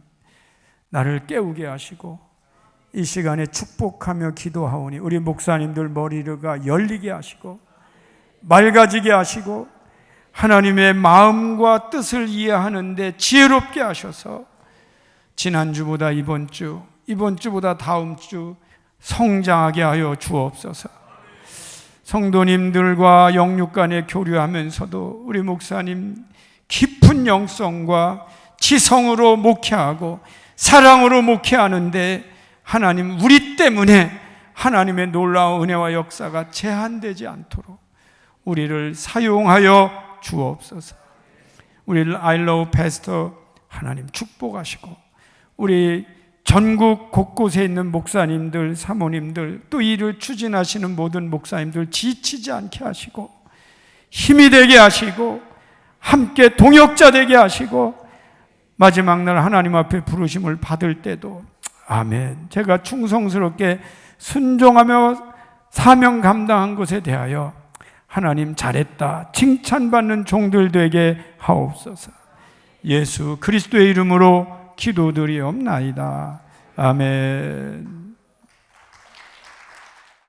나를 깨우게 하시고 이 시간에 축복하며 기도하오니 우리 목사님들 머리가 열리게 하시고 맑아지게 하시고 하나님의 마음과 뜻을 이해하는데 지혜롭게 하셔서 지난주보다 이번주보다 다음주 성장하게 하여 주옵소서. 성도님들과 영육 간에 교류하면서도 우리 목사님 깊은 영성과 지성으로 목회하고 사랑으로 목회하는데 하나님 우리 때문에 하나님의 놀라운 은혜와 역사가 제한되지 않도록 우리를 사용하여 주옵소서. 우리를 I love pastor 하나님 축복하시고 우리 전국 곳곳에 있는 목사님들, 사모님들, 또 이를 추진하시는 모든 목사님들 지치지 않게 하시고 힘이 되게 하시고 함께 동역자 되게 하시고 마지막 날 하나님 앞에 부르심을 받을 때도 아멘, 제가 충성스럽게 순종하며 사명 감당한 것에 대하여 하나님 잘했다 칭찬받는 종들 되게 하옵소서. 예수 그리스도의 이름으로 기도드리옵나이다. 아멘.